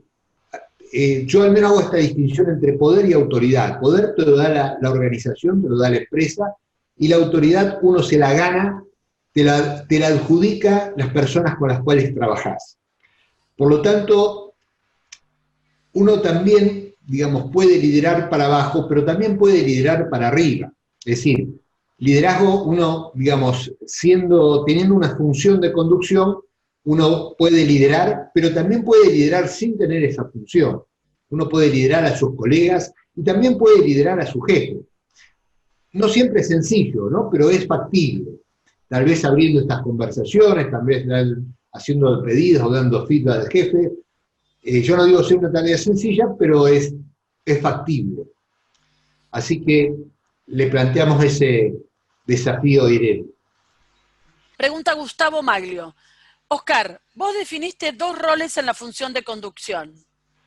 yo al menos hago esta distinción entre poder y autoridad. Poder te lo da la organización, te lo da la empresa, y la autoridad uno se la gana, te la adjudica las personas con las cuales trabajás. Por lo tanto, uno también, digamos, puede liderar para abajo, pero también puede liderar para arriba. Es decir, liderazgo, uno, digamos, teniendo una función de conducción, uno puede liderar, pero también puede liderar sin tener esa función. Uno puede liderar a sus colegas y también puede liderar a su jefe. No siempre es sencillo, ¿no? Pero es factible. Tal vez abriendo estas conversaciones, tal vez haciendo pedidos o dando feedback al jefe. Yo no digo ser una tarea sencilla, pero es factible. Así que le planteamos ese desafío a Irene. Pregunta Gustavo Maglio. Oscar, vos definiste dos roles en la función de conducción,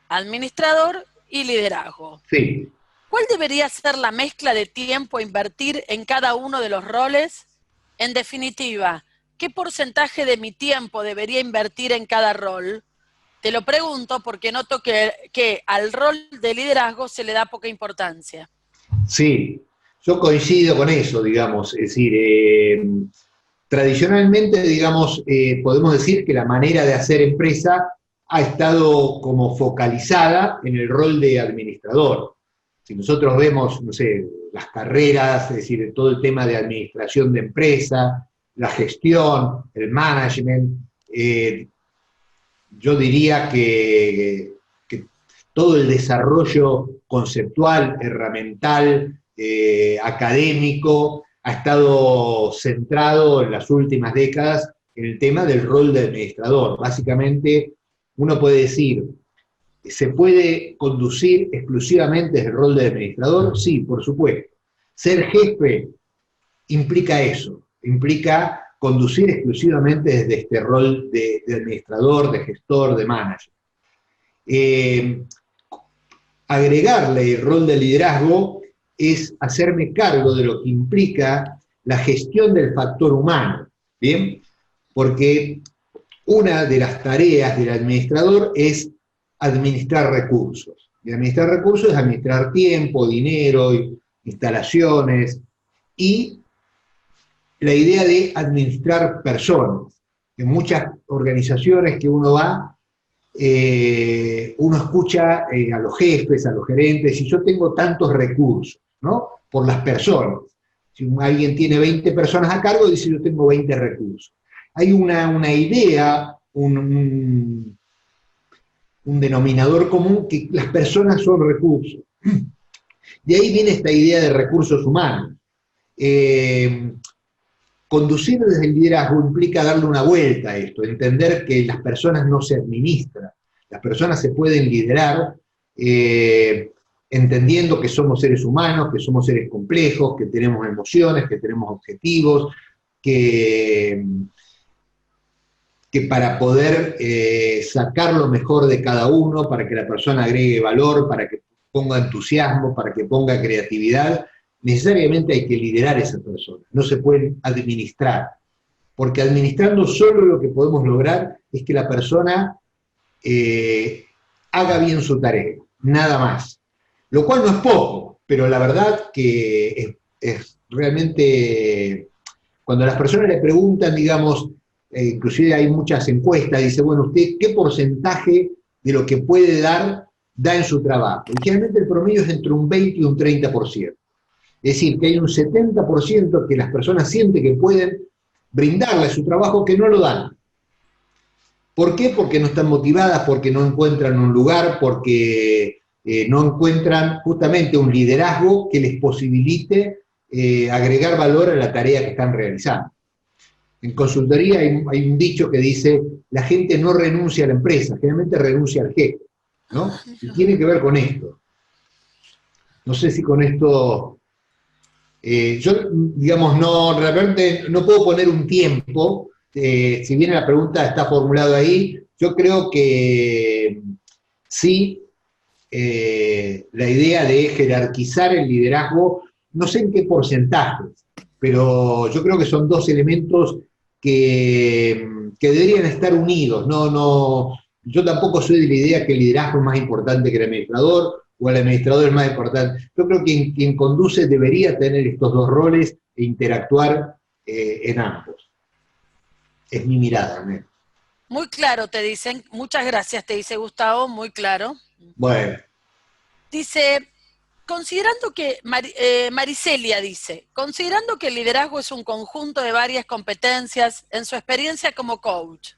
administrador y liderazgo. Sí. ¿Cuál debería ser la mezcla de tiempo a invertir en cada uno de los roles? En definitiva, ¿qué porcentaje de mi tiempo debería invertir en cada rol? Te lo pregunto porque noto que al rol de liderazgo se le da poca importancia. Sí, yo coincido con eso, digamos. Es decir, tradicionalmente, digamos, podemos decir que la manera de hacer empresa ha estado como focalizada en el rol de administrador. Si nosotros vemos, no sé, las carreras, es decir, todo el tema de administración de empresa, la gestión, el management, yo diría que todo el desarrollo conceptual, herramental, académico, ha estado centrado en las últimas décadas en el tema del rol de administrador. Básicamente, uno puede decir, ¿se puede conducir exclusivamente desde el rol de administrador? Sí, por supuesto. Ser jefe implica eso, implica conducir exclusivamente desde este rol de administrador, de gestor, de manager. Agregarle el rol de liderazgo es hacerme cargo de lo que implica la gestión del factor humano, ¿bien? Porque una de las tareas del administrador es administrar recursos. Y administrar recursos es administrar tiempo, dinero, instalaciones, y la idea de administrar personas. En muchas organizaciones que uno va, uno escucha a los jefes, a los gerentes, y yo tengo tantos recursos, ¿no? Por las personas. Si alguien tiene 20 personas a cargo, dice yo tengo 20 recursos. Hay una idea, un denominador común, que las personas son recursos. De ahí viene esta idea de recursos humanos. Conducir desde el liderazgo implica darle una vuelta a esto, entender que las personas no se administran, las personas se pueden liderar entendiendo que somos seres humanos, que somos seres complejos, que tenemos emociones, que tenemos objetivos, que para poder sacar lo mejor de cada uno, para que la persona agregue valor, para que ponga entusiasmo, para que ponga creatividad, necesariamente hay que liderar a esa persona, no se pueden administrar, porque administrando solo lo que podemos lograr es que la persona haga bien su tarea, nada más. Lo cual no es poco, pero la verdad que es realmente, cuando las personas le preguntan, digamos, inclusive hay muchas encuestas, dice, bueno, ¿usted qué porcentaje de lo que puede dar da en su trabajo? Y generalmente el promedio es entre un 20 y un 30%. Es decir, que hay un 70% que las personas sienten que pueden brindarle a su trabajo que no lo dan. ¿Por qué? Porque no están motivadas, porque no encuentran un lugar, porque no encuentran justamente un liderazgo que les posibilite agregar valor a la tarea que están realizando. En consultoría hay un dicho que dice, la gente no renuncia a la empresa, generalmente renuncia al jefe, ¿no? Y tiene que ver con esto. No sé si con esto... yo, digamos, no, realmente no puedo poner un tiempo, si bien la pregunta está formulada ahí, yo creo que sí, la idea de jerarquizar el liderazgo, no sé en qué porcentajes, pero yo creo que son dos elementos que deberían estar unidos. Yo tampoco soy de la idea que el liderazgo es más importante que el administrador, o el administrador es más importante. Yo creo que quien conduce debería tener estos dos roles e interactuar en ambos. Es mi mirada, ¿no? Muy claro, te dicen. Muchas gracias, te dice Gustavo, muy claro. Bueno. Dice, considerando que, Maricelia dice, considerando que el liderazgo es un conjunto de varias competencias en su experiencia como coach,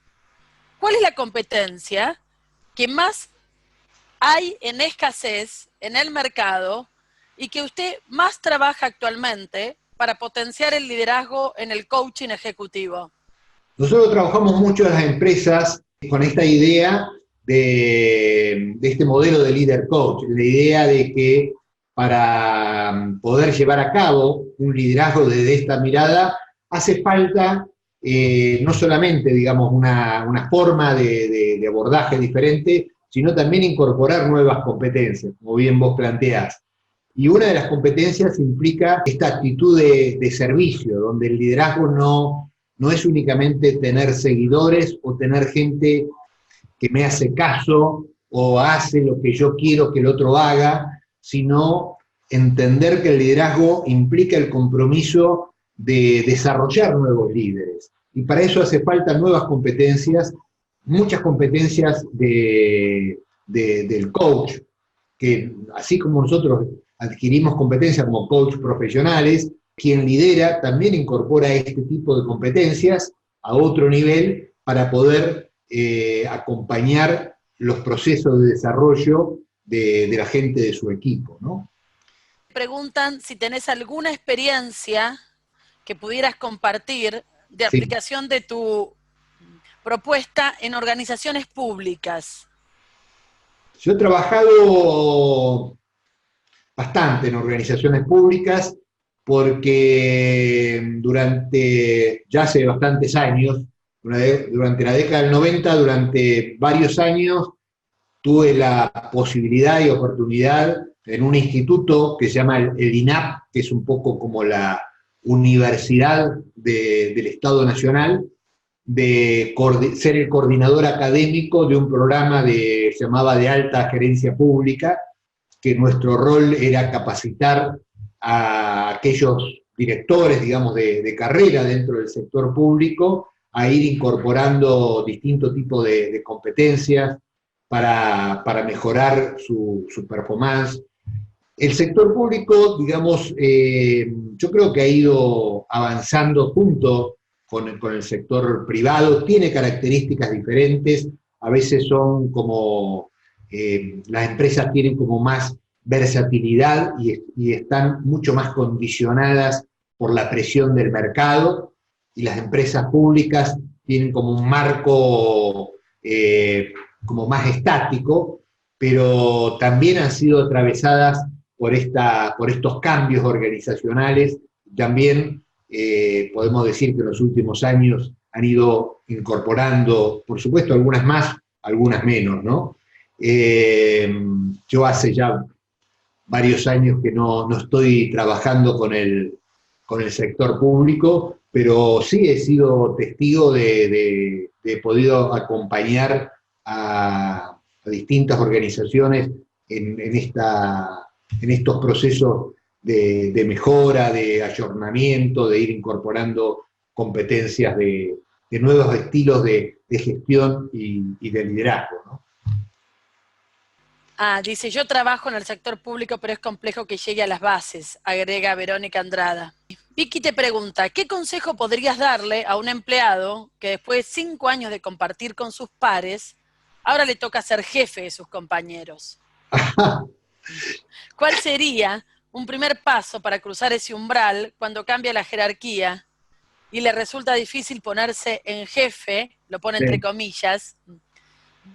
¿cuál es la competencia que más hay en escasez en el mercado y que usted más trabaja actualmente para potenciar el liderazgo en el coaching ejecutivo? Nosotros trabajamos mucho en las empresas con esta idea de este modelo de líder coach, la idea de que para poder llevar a cabo un liderazgo desde esta mirada hace falta no solamente, digamos, una forma de abordaje diferente, sino también incorporar nuevas competencias, como bien vos planteás. Y una de las competencias implica esta actitud de servicio, donde el liderazgo no es únicamente tener seguidores o tener gente que me hace caso o hace lo que yo quiero que el otro haga, sino entender que el liderazgo implica el compromiso de desarrollar nuevos líderes. Y para eso hace falta nuevas competencias, muchas competencias del coach, que así como nosotros adquirimos competencias como coach profesionales, quien lidera también incorpora este tipo de competencias a otro nivel para poder acompañar los procesos de desarrollo de la gente de su equipo, ¿no? Preguntan si tenés alguna experiencia que pudieras compartir de aplicación de tu propuesta en organizaciones públicas. Yo he trabajado bastante en organizaciones públicas porque ya hace bastantes años, durante la década del 90, durante varios años, tuve la posibilidad y oportunidad en un instituto que se llama el INAP, que es un poco como la universidad del Estado Nacional, de ser el coordinador académico de un programa se llamaba de alta gerencia pública, que nuestro rol era capacitar a aquellos directores, digamos, de carrera dentro del sector público, a ir incorporando distintos tipos de competencias para mejorar su performance. El sector público, digamos, yo creo que ha ido avanzando junto con el sector privado, tiene características diferentes, a veces son como, las empresas tienen como más versatilidad y están mucho más condicionadas por la presión del mercado, y las empresas públicas tienen como un marco como más estático, pero también han sido atravesadas por estos cambios organizacionales. También podemos decir que en los últimos años han ido incorporando, por supuesto, algunas más, algunas menos, ¿no? Yo hace ya varios años que no estoy trabajando con el sector público, pero sí he sido testigo de he podido acompañar a distintas organizaciones en estos procesos de mejora, de ayornamiento, de ir incorporando competencias de nuevos estilos de gestión y de liderazgo, ¿no? Dice, yo trabajo en el sector público, pero es complejo que llegue a las bases, agrega Verónica Andrada. Vicky te pregunta, ¿qué consejo podrías darle a un empleado que después de 5 años de compartir con sus pares, ahora le toca ser jefe de sus compañeros? ¿Cuál sería un primer paso para cruzar ese umbral cuando cambia la jerarquía y le resulta difícil ponerse en jefe, lo pone entre comillas,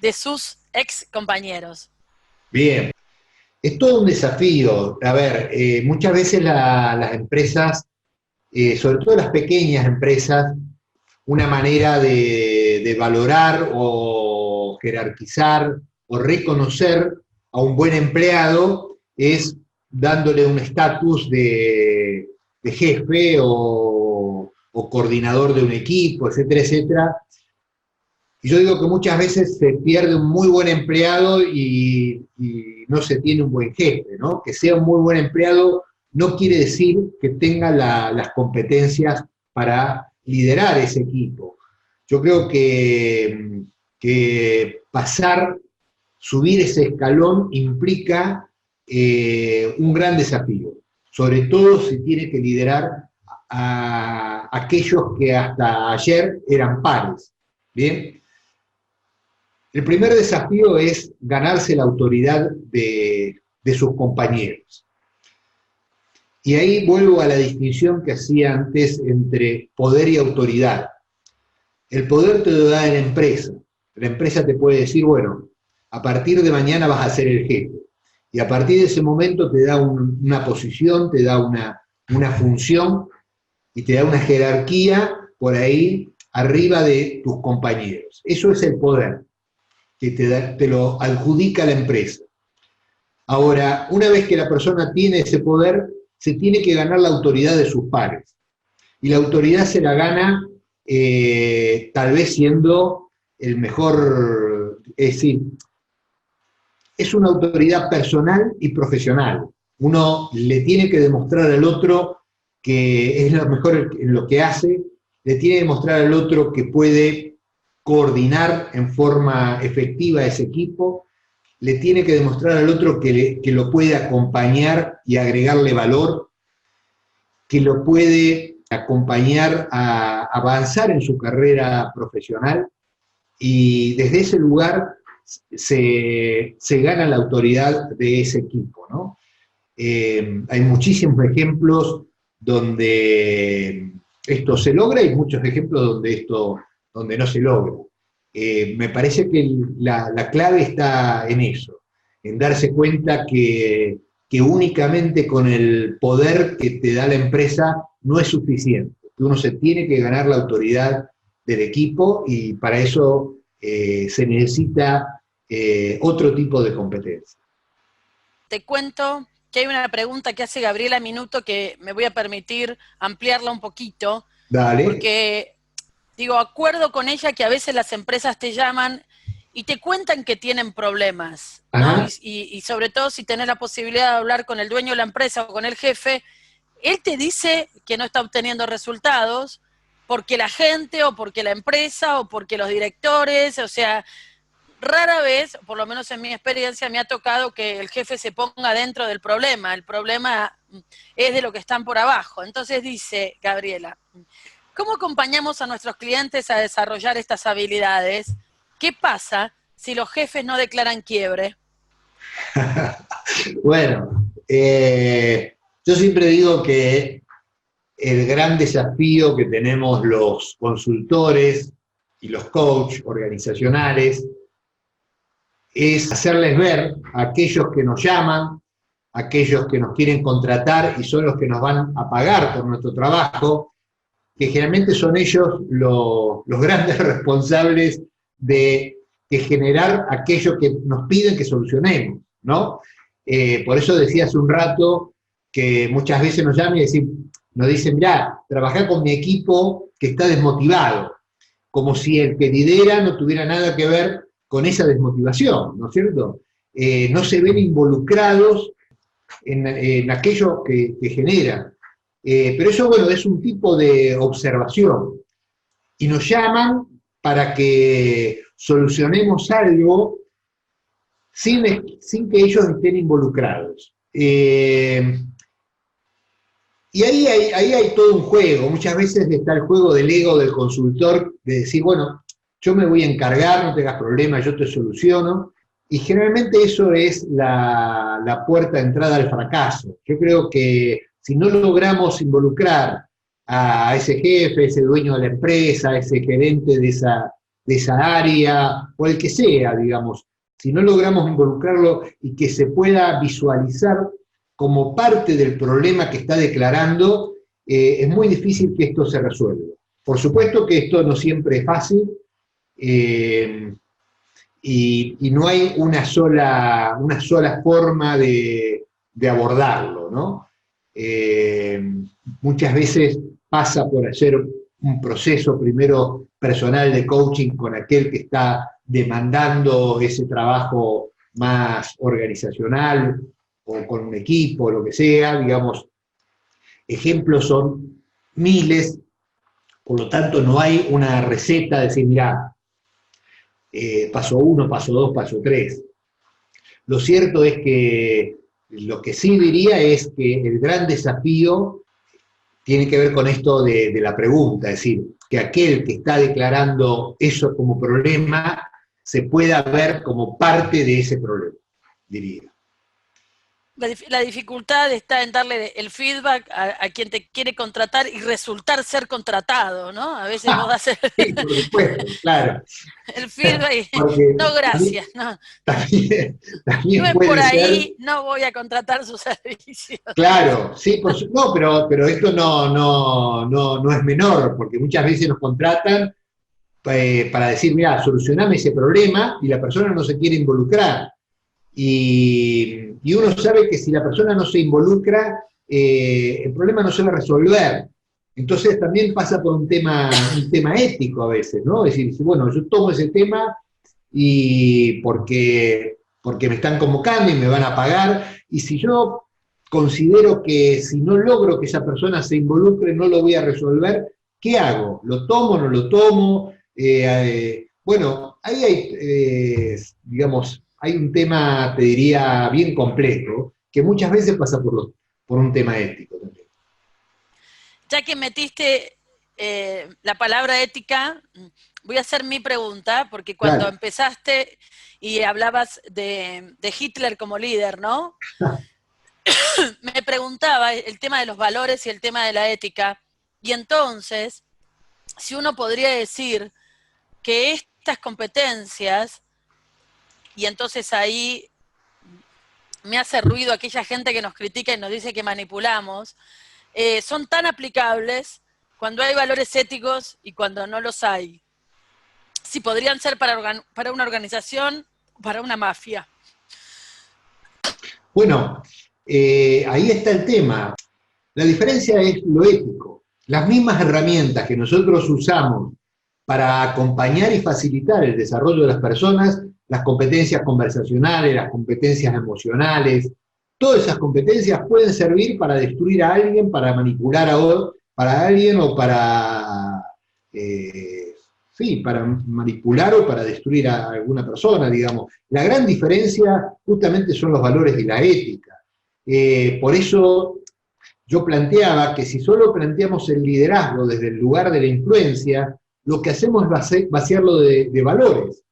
de sus ex compañeros? Bien, es todo un desafío. A ver, muchas veces las empresas, sobre todo las pequeñas empresas, una manera de valorar o jerarquizar o reconocer a un buen empleado es dándole un estatus de jefe o coordinador de un equipo, etcétera, etcétera. Y yo digo que muchas veces se pierde un muy buen empleado y no se tiene un buen jefe, ¿no? Que sea un muy buen empleado no quiere decir que tenga las competencias para liderar ese equipo. Yo creo que subir ese escalón implica un gran desafío, sobre todo si tiene que liderar a aquellos que hasta ayer eran pares, ¿bien? El primer desafío es ganarse la autoridad de sus compañeros. Y ahí vuelvo a la distinción que hacía antes entre poder y autoridad. El poder te lo da la empresa. La empresa te puede decir, bueno, a partir de mañana vas a ser el jefe. Y a partir de ese momento te da una posición, te da una función y te da una jerarquía por ahí arriba de tus compañeros. Eso es el poder que te lo adjudica la empresa. Ahora, una vez que la persona tiene ese poder, se tiene que ganar la autoridad de sus pares. Y la autoridad se la gana tal vez siendo el mejor, es decir, es una autoridad personal y profesional. Uno le tiene que demostrar al otro que es lo mejor en lo que hace, le tiene que demostrar al otro que puede coordinar en forma efectiva ese equipo, le tiene que demostrar al otro que lo puede acompañar y agregarle valor, que lo puede acompañar a avanzar en su carrera profesional, y desde ese lugar se gana la autoridad de ese equipo, ¿no? Hay muchísimos ejemplos donde esto se logra y muchos ejemplos donde no se logra. Me parece que la clave está en eso, en darse cuenta que únicamente con el poder que te da la empresa no es suficiente, que uno se tiene que ganar la autoridad del equipo y para eso se necesita otro tipo de competencia. Te cuento que hay una pregunta que hace Gabriela Minuto que me voy a permitir ampliarla un poquito. Dale. Porque, digo, acuerdo con ella que a veces las empresas te llaman y te cuentan que tienen problemas, ¿no? Y sobre todo si tenés la posibilidad de hablar con el dueño de la empresa o con el jefe, él te dice que no está obteniendo resultados porque la gente o porque la empresa o porque los directores, o sea, rara vez, por lo menos en mi experiencia, me ha tocado que el jefe se ponga dentro del problema. El problema es de lo que están por abajo. Entonces dice Gabriela, ¿cómo acompañamos a nuestros clientes a desarrollar estas habilidades? ¿Qué pasa si los jefes no declaran quiebre? Bueno, yo siempre digo que el gran desafío que tenemos los consultores y los coaches organizacionales es hacerles ver a aquellos que nos llaman, a aquellos que nos quieren contratar y son los que nos van a pagar por nuestro trabajo, que generalmente son ellos los grandes responsables de generar aquello que nos piden que solucionemos, ¿no? Por eso decía hace un rato que muchas veces nos llaman y nos dicen, mirá, trabajá con mi equipo que está desmotivado, como si el que lidera no tuviera nada que ver con esa desmotivación, ¿no es cierto? No se ven involucrados en aquello que genera. Pero eso, bueno, es un tipo de observación. Y nos llaman para que solucionemos algo sin que ellos estén involucrados. Y ahí hay todo un juego. Muchas veces está el juego del ego del consultor, de decir, bueno, yo me voy a encargar, no tengas problemas, yo te soluciono. Y generalmente eso es la puerta de entrada al fracaso. Yo creo que si no logramos involucrar a ese jefe, ese dueño de la empresa, ese gerente de esa área, o el que sea, digamos, si no logramos involucrarlo y que se pueda visualizar como parte del problema que está declarando, es muy difícil que esto se resuelva. Por supuesto que esto no siempre es fácil, y no hay una sola forma de abordarlo, ¿no? Muchas veces pasa por hacer un proceso primero personal de coaching con aquel que está demandando ese trabajo más organizacional, o con un equipo, lo que sea, digamos, ejemplos son miles, por lo tanto no hay una receta de decir, mirá, paso 1, paso 2, paso 3. Lo cierto es que lo que sí diría es que el gran desafío tiene que ver con esto de la pregunta, es decir, que aquel que está declarando eso como problema se pueda ver como parte de ese problema, diría. La dificultad está en darle el feedback a quien te quiere contratar y resultar ser contratado, ¿no? A veces vos das sí, por supuesto, claro. el feedback y porque no, gracias, no. También No es puede por ahí, ser, no voy a contratar sus servicios. claro, sí, no, pero esto no es menor, porque muchas veces nos contratan para decir, mira, solucioname ese problema, y la persona no se quiere involucrar. Y uno sabe que si la persona no se involucra, el problema no se va a resolver. Entonces también pasa por un tema ético a veces, ¿no? Es decir, bueno, yo tomo ese tema y porque me están convocando y me van a pagar, y si yo considero que si no logro que esa persona se involucre, no lo voy a resolver, ¿qué hago? ¿Lo tomo, no lo tomo? Bueno, ahí hay, digamos, hay un tema, te diría, bien complejo, que muchas veces pasa por un tema ético también. Ya que metiste la palabra ética, voy a hacer mi pregunta, porque cuando Claro. empezaste y hablabas de Hitler como líder, ¿no? Me preguntaba el tema de los valores y el tema de la ética, y entonces, si uno podría decir que estas competencias, y entonces ahí me hace ruido aquella gente que nos critica y nos dice que manipulamos, son tan aplicables cuando hay valores éticos y cuando no los hay. Si podrían ser para una organización o para una mafia. Bueno, ahí está el tema. La diferencia es lo ético. Las mismas herramientas que nosotros usamos para acompañar y facilitar el desarrollo de las personas, las competencias conversacionales, las competencias emocionales, todas esas competencias pueden servir para destruir a alguien, para manipular para alguien o para manipular o para destruir a alguna persona, digamos. La gran diferencia justamente son los valores y la ética. Por eso yo planteaba que si solo planteamos el liderazgo desde el lugar de la influencia, lo que hacemos es vaciarlo de valores.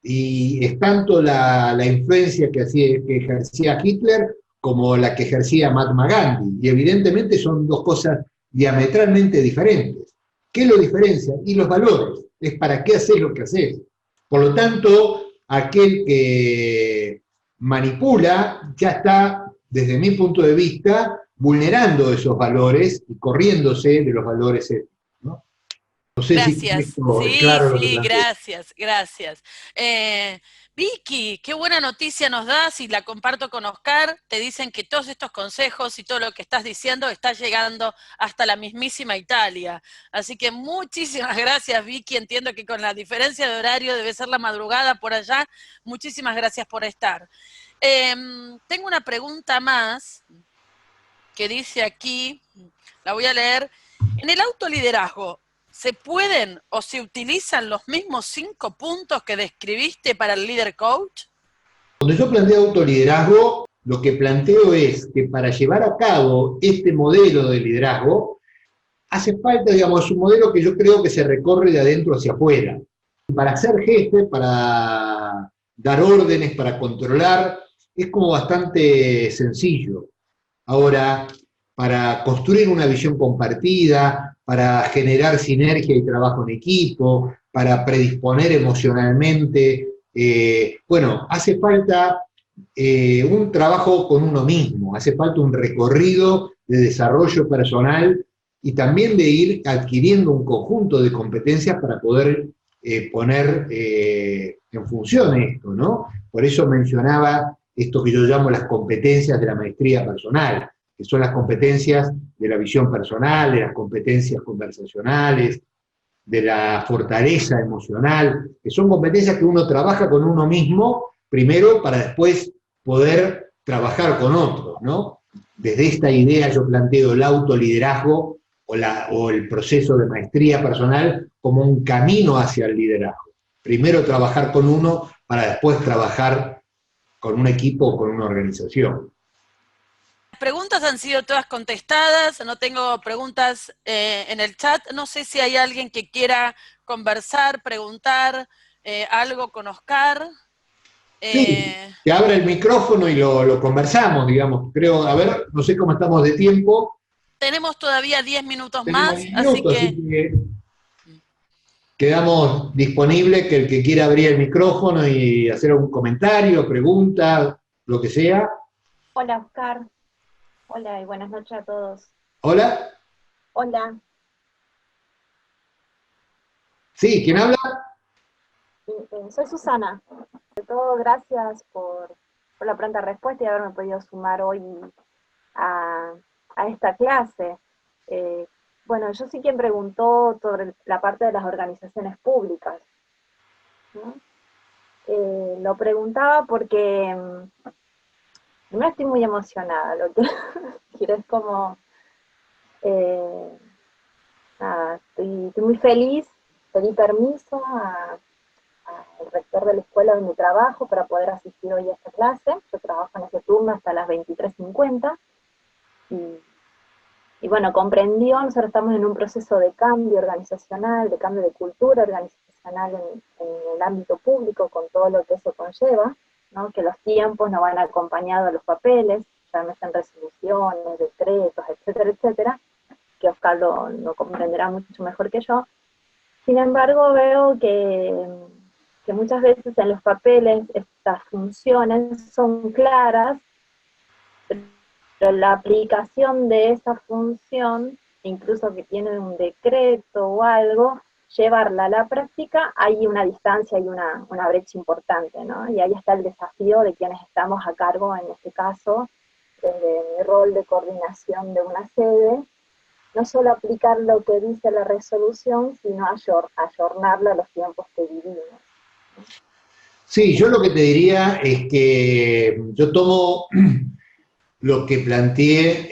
Y es tanto la influencia que ejercía Hitler como la que ejercía Mahatma Gandhi. Y evidentemente son dos cosas diametralmente diferentes. ¿Qué lo diferencia? Y los valores. Es para qué haces lo que haces. Por lo tanto, aquel que manipula ya está, desde mi punto de vista, vulnerando esos valores y corriéndose de los valores éticos, ¿no? No sé Gracias. si esto es Sí, claro lo que sí, planteo. gracias. Vicky, qué buena noticia nos das y la comparto con Oscar. Te dicen que todos estos consejos y todo lo que estás diciendo está llegando hasta la mismísima Italia. Así que muchísimas gracias, Vicky. Entiendo que con la diferencia de horario debe ser la madrugada por allá. Muchísimas gracias por estar. Tengo una pregunta más que dice aquí, la voy a leer. En el autoliderazgo, ¿se pueden o se utilizan los mismos 5 puntos que describiste para el líder coach? Cuando yo planteo autoliderazgo, lo que planteo es que para llevar a cabo este modelo de liderazgo, hace falta, digamos, un modelo que yo creo que se recorre de adentro hacia afuera. Para ser jefe, para dar órdenes, para controlar, es como bastante sencillo. Ahora, para construir una visión compartida, para generar sinergia y trabajo en equipo, para predisponer emocionalmente, bueno, hace falta un trabajo con uno mismo, hace falta un recorrido de desarrollo personal y también de ir adquiriendo un conjunto de competencias para poder poner en función esto, ¿no? Por eso mencionaba esto que yo llamo las competencias de la maestría personal, que son las competencias de la visión personal, de las competencias conversacionales, de la fortaleza emocional, que son competencias que uno trabaja con uno mismo, primero para después poder trabajar con otros, ¿no? Desde esta idea yo planteo el autoliderazgo o el proceso de maestría personal como un camino hacia el liderazgo. Primero trabajar con uno para después trabajar con un equipo o con una organización. Las preguntas han sido todas contestadas, no tengo preguntas en el chat, no sé si hay alguien que quiera conversar, preguntar algo con Oscar. Sí, que abra el micrófono y lo conversamos, digamos, creo, a ver, no sé cómo estamos de tiempo. Tenemos todavía 10 minutos Tenemos más, 10 minutos, así que quedamos disponibles, que el que quiera abrir el micrófono y hacer algún comentario, pregunta, lo que sea. Hola, Oscar. Hola y buenas noches a todos. ¿Hola? Hola. Sí, ¿quién habla? Soy Susana. Sobre todo, gracias por la pronta respuesta y haberme podido sumar hoy a esta clase. Bueno, yo sí quien preguntó sobre la parte de las organizaciones públicas, ¿no? Lo preguntaba porque primero estoy muy emocionada, lo que quiero es como, nada, estoy muy feliz, pedí permiso al rector de la escuela donde trabajo para poder asistir hoy a esta clase. Yo trabajo en ese turno hasta las 23:50, y bueno, comprendió, nosotros estamos en un proceso de cambio organizacional, de cambio de cultura organizacional en el ámbito público, con todo lo que eso conlleva, ¿no? Que los tiempos no van acompañados a los papeles, ya no están resoluciones, decretos, etcétera, etcétera, que Oscar lo comprenderá mucho mejor que yo. Sin embargo, veo que muchas veces en los papeles estas funciones son claras, pero la aplicación de esa función, incluso que tiene un decreto o algo, llevarla a la práctica, hay una distancia y una brecha importante, ¿no? Y ahí está el desafío de quienes estamos a cargo, en este caso, desde mi rol de coordinación de una sede, no solo aplicar lo que dice la resolución, sino ayornarla a los tiempos que vivimos. Sí, yo lo que te diría es que yo tomo lo que planteé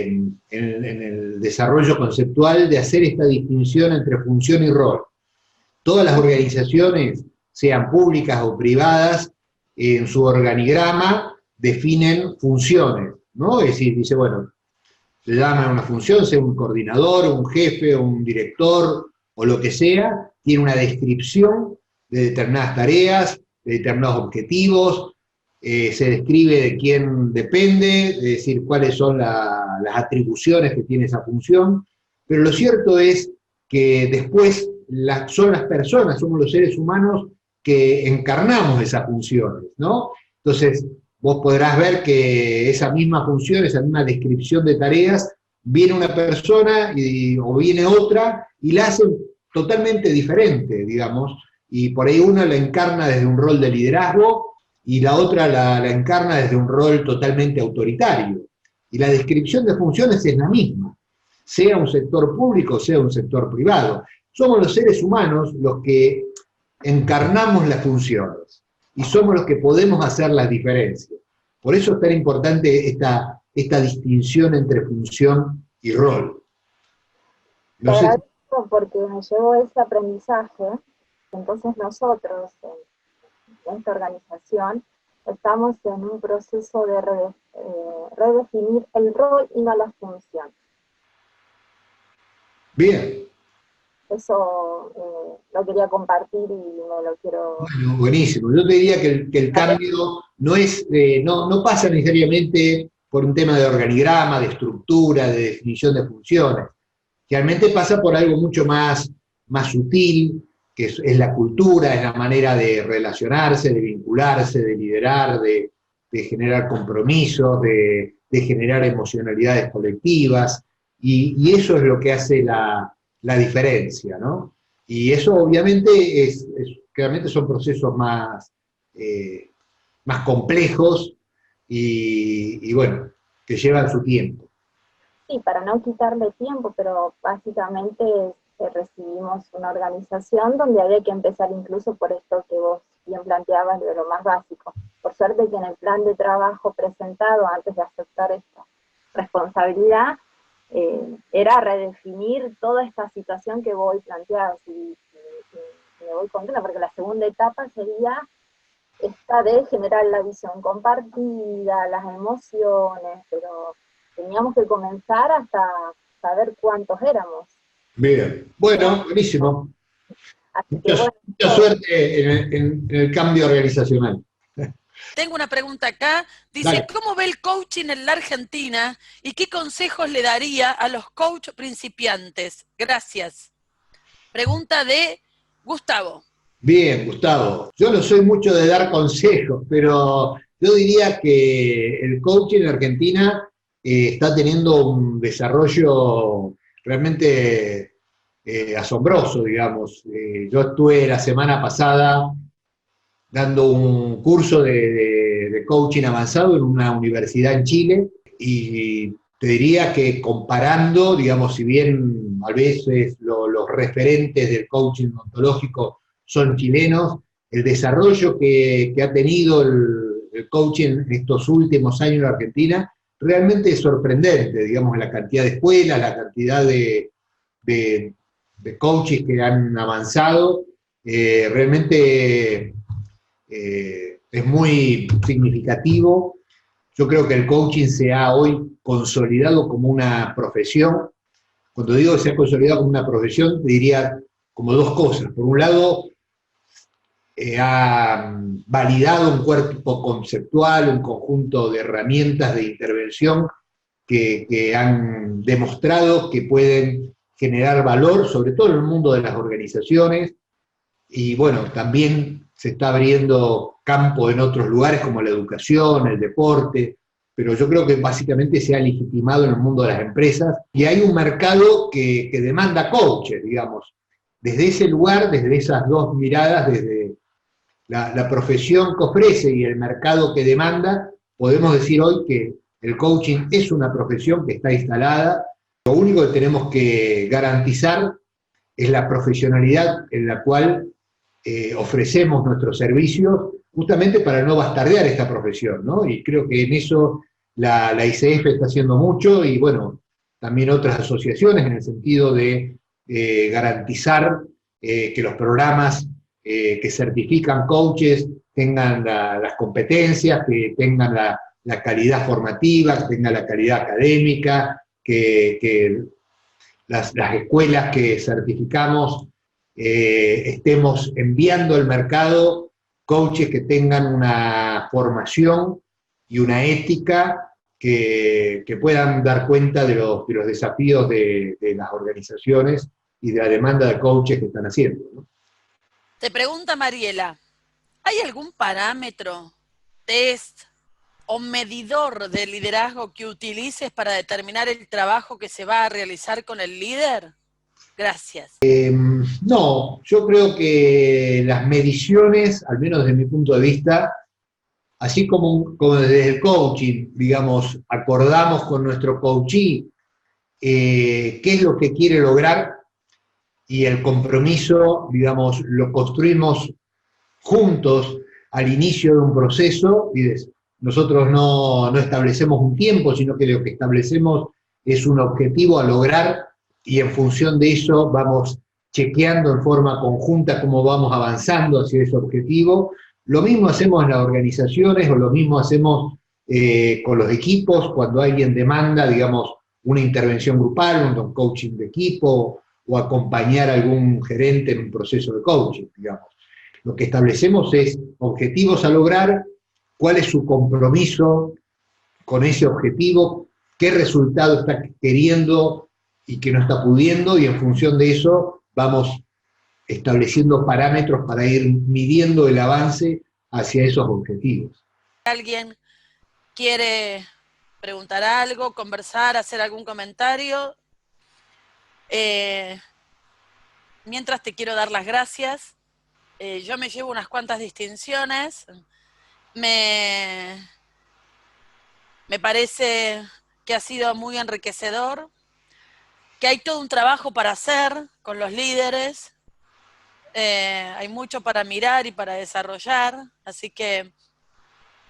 en el desarrollo conceptual de hacer esta distinción entre función y rol. Todas las organizaciones, sean públicas o privadas, en su organigrama definen funciones, ¿no? Es decir, dice, bueno, se llama una función, sea un coordinador, un jefe, un director, o lo que sea, tiene una descripción de determinadas tareas, de determinados objetivos, se describe de quién depende, es decir, cuáles son las atribuciones que tiene esa función, pero lo cierto es que después son las personas, somos los seres humanos que encarnamos esas funciones, ¿no? Entonces, vos podrás ver que esa misma función, esa misma descripción de tareas, viene una persona o viene otra y la hacen totalmente diferente, digamos, y por ahí una la encarna desde un rol de liderazgo y la otra la encarna desde un rol totalmente autoritario. Y la descripción de funciones es la misma, sea un sector público, sea un sector privado. Somos los seres humanos los que encarnamos las funciones y somos los que podemos hacer las diferencias. Por eso es tan importante esta distinción entre función y rol. No sé. Porque me llevó ese aprendizaje, entonces nosotros en esta organización estamos en un proceso de redefinir el rol y no la función. Bien. Eso lo quería compartir y me lo quiero... Bueno, buenísimo. Yo te diría que el cambio no pasa necesariamente por un tema de organigrama, de estructura, de definición de funciones. Realmente pasa por algo mucho más sutil, que es la cultura, es la manera de relacionarse, de vincularse, de liderar, de generar compromisos, de generar emocionalidades colectivas, y eso es lo que hace la diferencia, ¿no? Y eso obviamente claramente son procesos más complejos y bueno, que llevan su tiempo. Sí, para no quitarle tiempo, pero básicamente recibimos una organización donde había que empezar incluso por esto que vos bien planteabas de lo más básico. Por suerte que en el plan de trabajo presentado antes de aceptar esta responsabilidad, era redefinir toda esta situación que vos planteabas y me voy contenta porque la segunda etapa sería esta de generar la visión compartida, las emociones, pero teníamos que comenzar hasta saber cuántos éramos. Bien, bueno, buenísimo. Así que, mucha suerte en el cambio organizacional. Tengo una pregunta acá. Dice, Dale. ¿cómo ve el coaching en la Argentina y qué consejos le daría a los coaches principiantes? Gracias. Pregunta de Gustavo. Bien, Gustavo. Yo no soy mucho de dar consejos, pero yo diría que el coaching en Argentina está teniendo un desarrollo realmente asombroso, digamos. Yo estuve la semana pasada dando un curso de coaching avanzado en una universidad en Chile y te diría que comparando, digamos, si bien a veces los referentes del coaching ontológico son chilenos, el desarrollo que ha tenido el coaching en estos últimos años en la Argentina realmente es sorprendente, digamos, la cantidad de escuelas, la cantidad de coaches que han avanzado, realmente es muy significativo. Yo creo que el coaching se ha hoy consolidado como una profesión. Cuando digo que se ha consolidado como una profesión, te diría como dos cosas. Por un lado, ha validado un cuerpo conceptual, un conjunto de herramientas de intervención que han demostrado que pueden generar valor, sobre todo en el mundo de las organizaciones, y bueno, también se está abriendo campo en otros lugares como la educación, el deporte, pero yo creo que básicamente se ha legitimado en el mundo de las empresas, y hay un mercado que demanda coaches, digamos. Desde ese lugar, desde esas dos miradas, desde la profesión que ofrece y el mercado que demanda, podemos decir hoy que el coaching es una profesión que está instalada. Lo único que tenemos que garantizar es la profesionalidad en la cual ofrecemos nuestros servicios, justamente para no bastardear esta profesión, ¿no? Y creo que en eso la ICF está haciendo mucho, y bueno, también otras asociaciones, en el sentido de garantizar que los programas que certifican coaches tengan las competencias, que tengan la calidad formativa, que tengan la calidad académica, que las escuelas que certificamos estemos enviando al mercado coaches que tengan una formación y una ética que puedan dar cuenta de los desafíos de las organizaciones y de la demanda de coaches que están haciendo, ¿no? Te pregunta Mariela, ¿hay algún parámetro, test o medidor de liderazgo que utilices para determinar el trabajo que se va a realizar con el líder? Gracias. No, yo creo que las mediciones, al menos desde mi punto de vista, así como desde el coaching, digamos, acordamos con nuestro coachee qué es lo que quiere lograr y el compromiso, digamos, lo construimos juntos al inicio de un proceso y nosotros no establecemos un tiempo, sino que lo que establecemos es un objetivo a lograr y en función de eso vamos chequeando en forma conjunta cómo vamos avanzando hacia ese objetivo. Lo mismo hacemos en las organizaciones o lo mismo hacemos con los equipos cuando alguien demanda, digamos, una intervención grupal, un coaching de equipo o acompañar a algún gerente en un proceso de coaching, digamos. Lo que establecemos es objetivos a lograr, cuál es su compromiso con ese objetivo, qué resultado está queriendo y que no está pudiendo, y en función de eso vamos estableciendo parámetros para ir midiendo el avance hacia esos objetivos. ¿Alguien quiere preguntar algo, conversar, hacer algún comentario? Mientras te quiero dar las gracias. Yo me llevo unas cuantas distinciones. Me parece que ha sido muy enriquecedor, que hay todo un trabajo para hacer con los líderes, hay mucho para mirar y para desarrollar, así que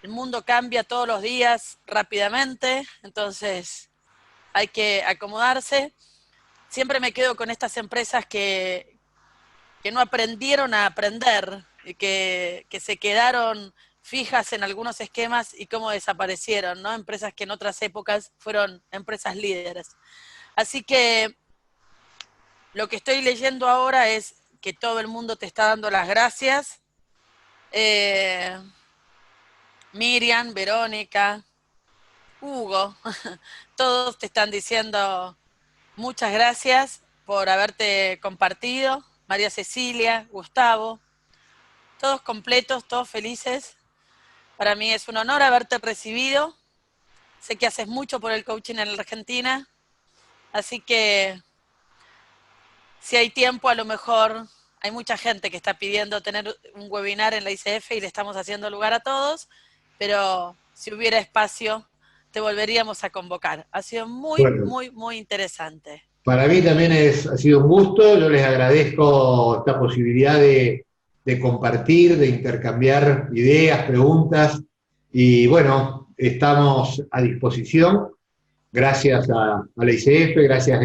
el mundo cambia todos los días rápidamente, entonces hay que acomodarse. Siempre me quedo con estas empresas que no aprendieron a aprender, y que se quedaron fijas en algunos esquemas y cómo desaparecieron, ¿no? Empresas que en otras épocas fueron empresas líderes. Así que lo que estoy leyendo ahora es que todo el mundo te está dando las gracias. Miriam, Verónica, Hugo, todos te están diciendo muchas gracias por haberte compartido. María Cecilia, Gustavo, todos completos, todos felices. Para mí es un honor haberte recibido. Sé que haces mucho por el coaching en la Argentina, así que si hay tiempo, a lo mejor hay mucha gente que está pidiendo tener un webinar en la ICF y le estamos haciendo lugar a todos, pero si hubiera espacio, te volveríamos a convocar. Ha sido muy interesante. Para mí también ha sido un gusto, yo les agradezco esta posibilidad de compartir, de intercambiar ideas, preguntas, y bueno, estamos a disposición, gracias a la ICF, gracias a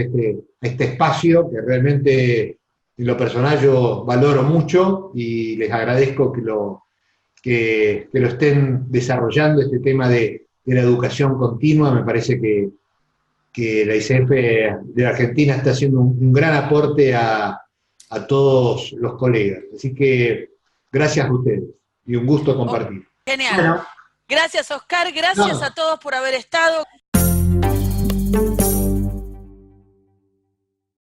este espacio que realmente en lo personal yo valoro mucho y les agradezco que lo estén desarrollando, este tema de la educación continua. Me parece que la ICF de Argentina está haciendo un gran aporte a todos los colegas. Así que gracias a ustedes y un gusto compartir. Genial. Bueno. Gracias, Oscar. Gracias a todos por haber estado.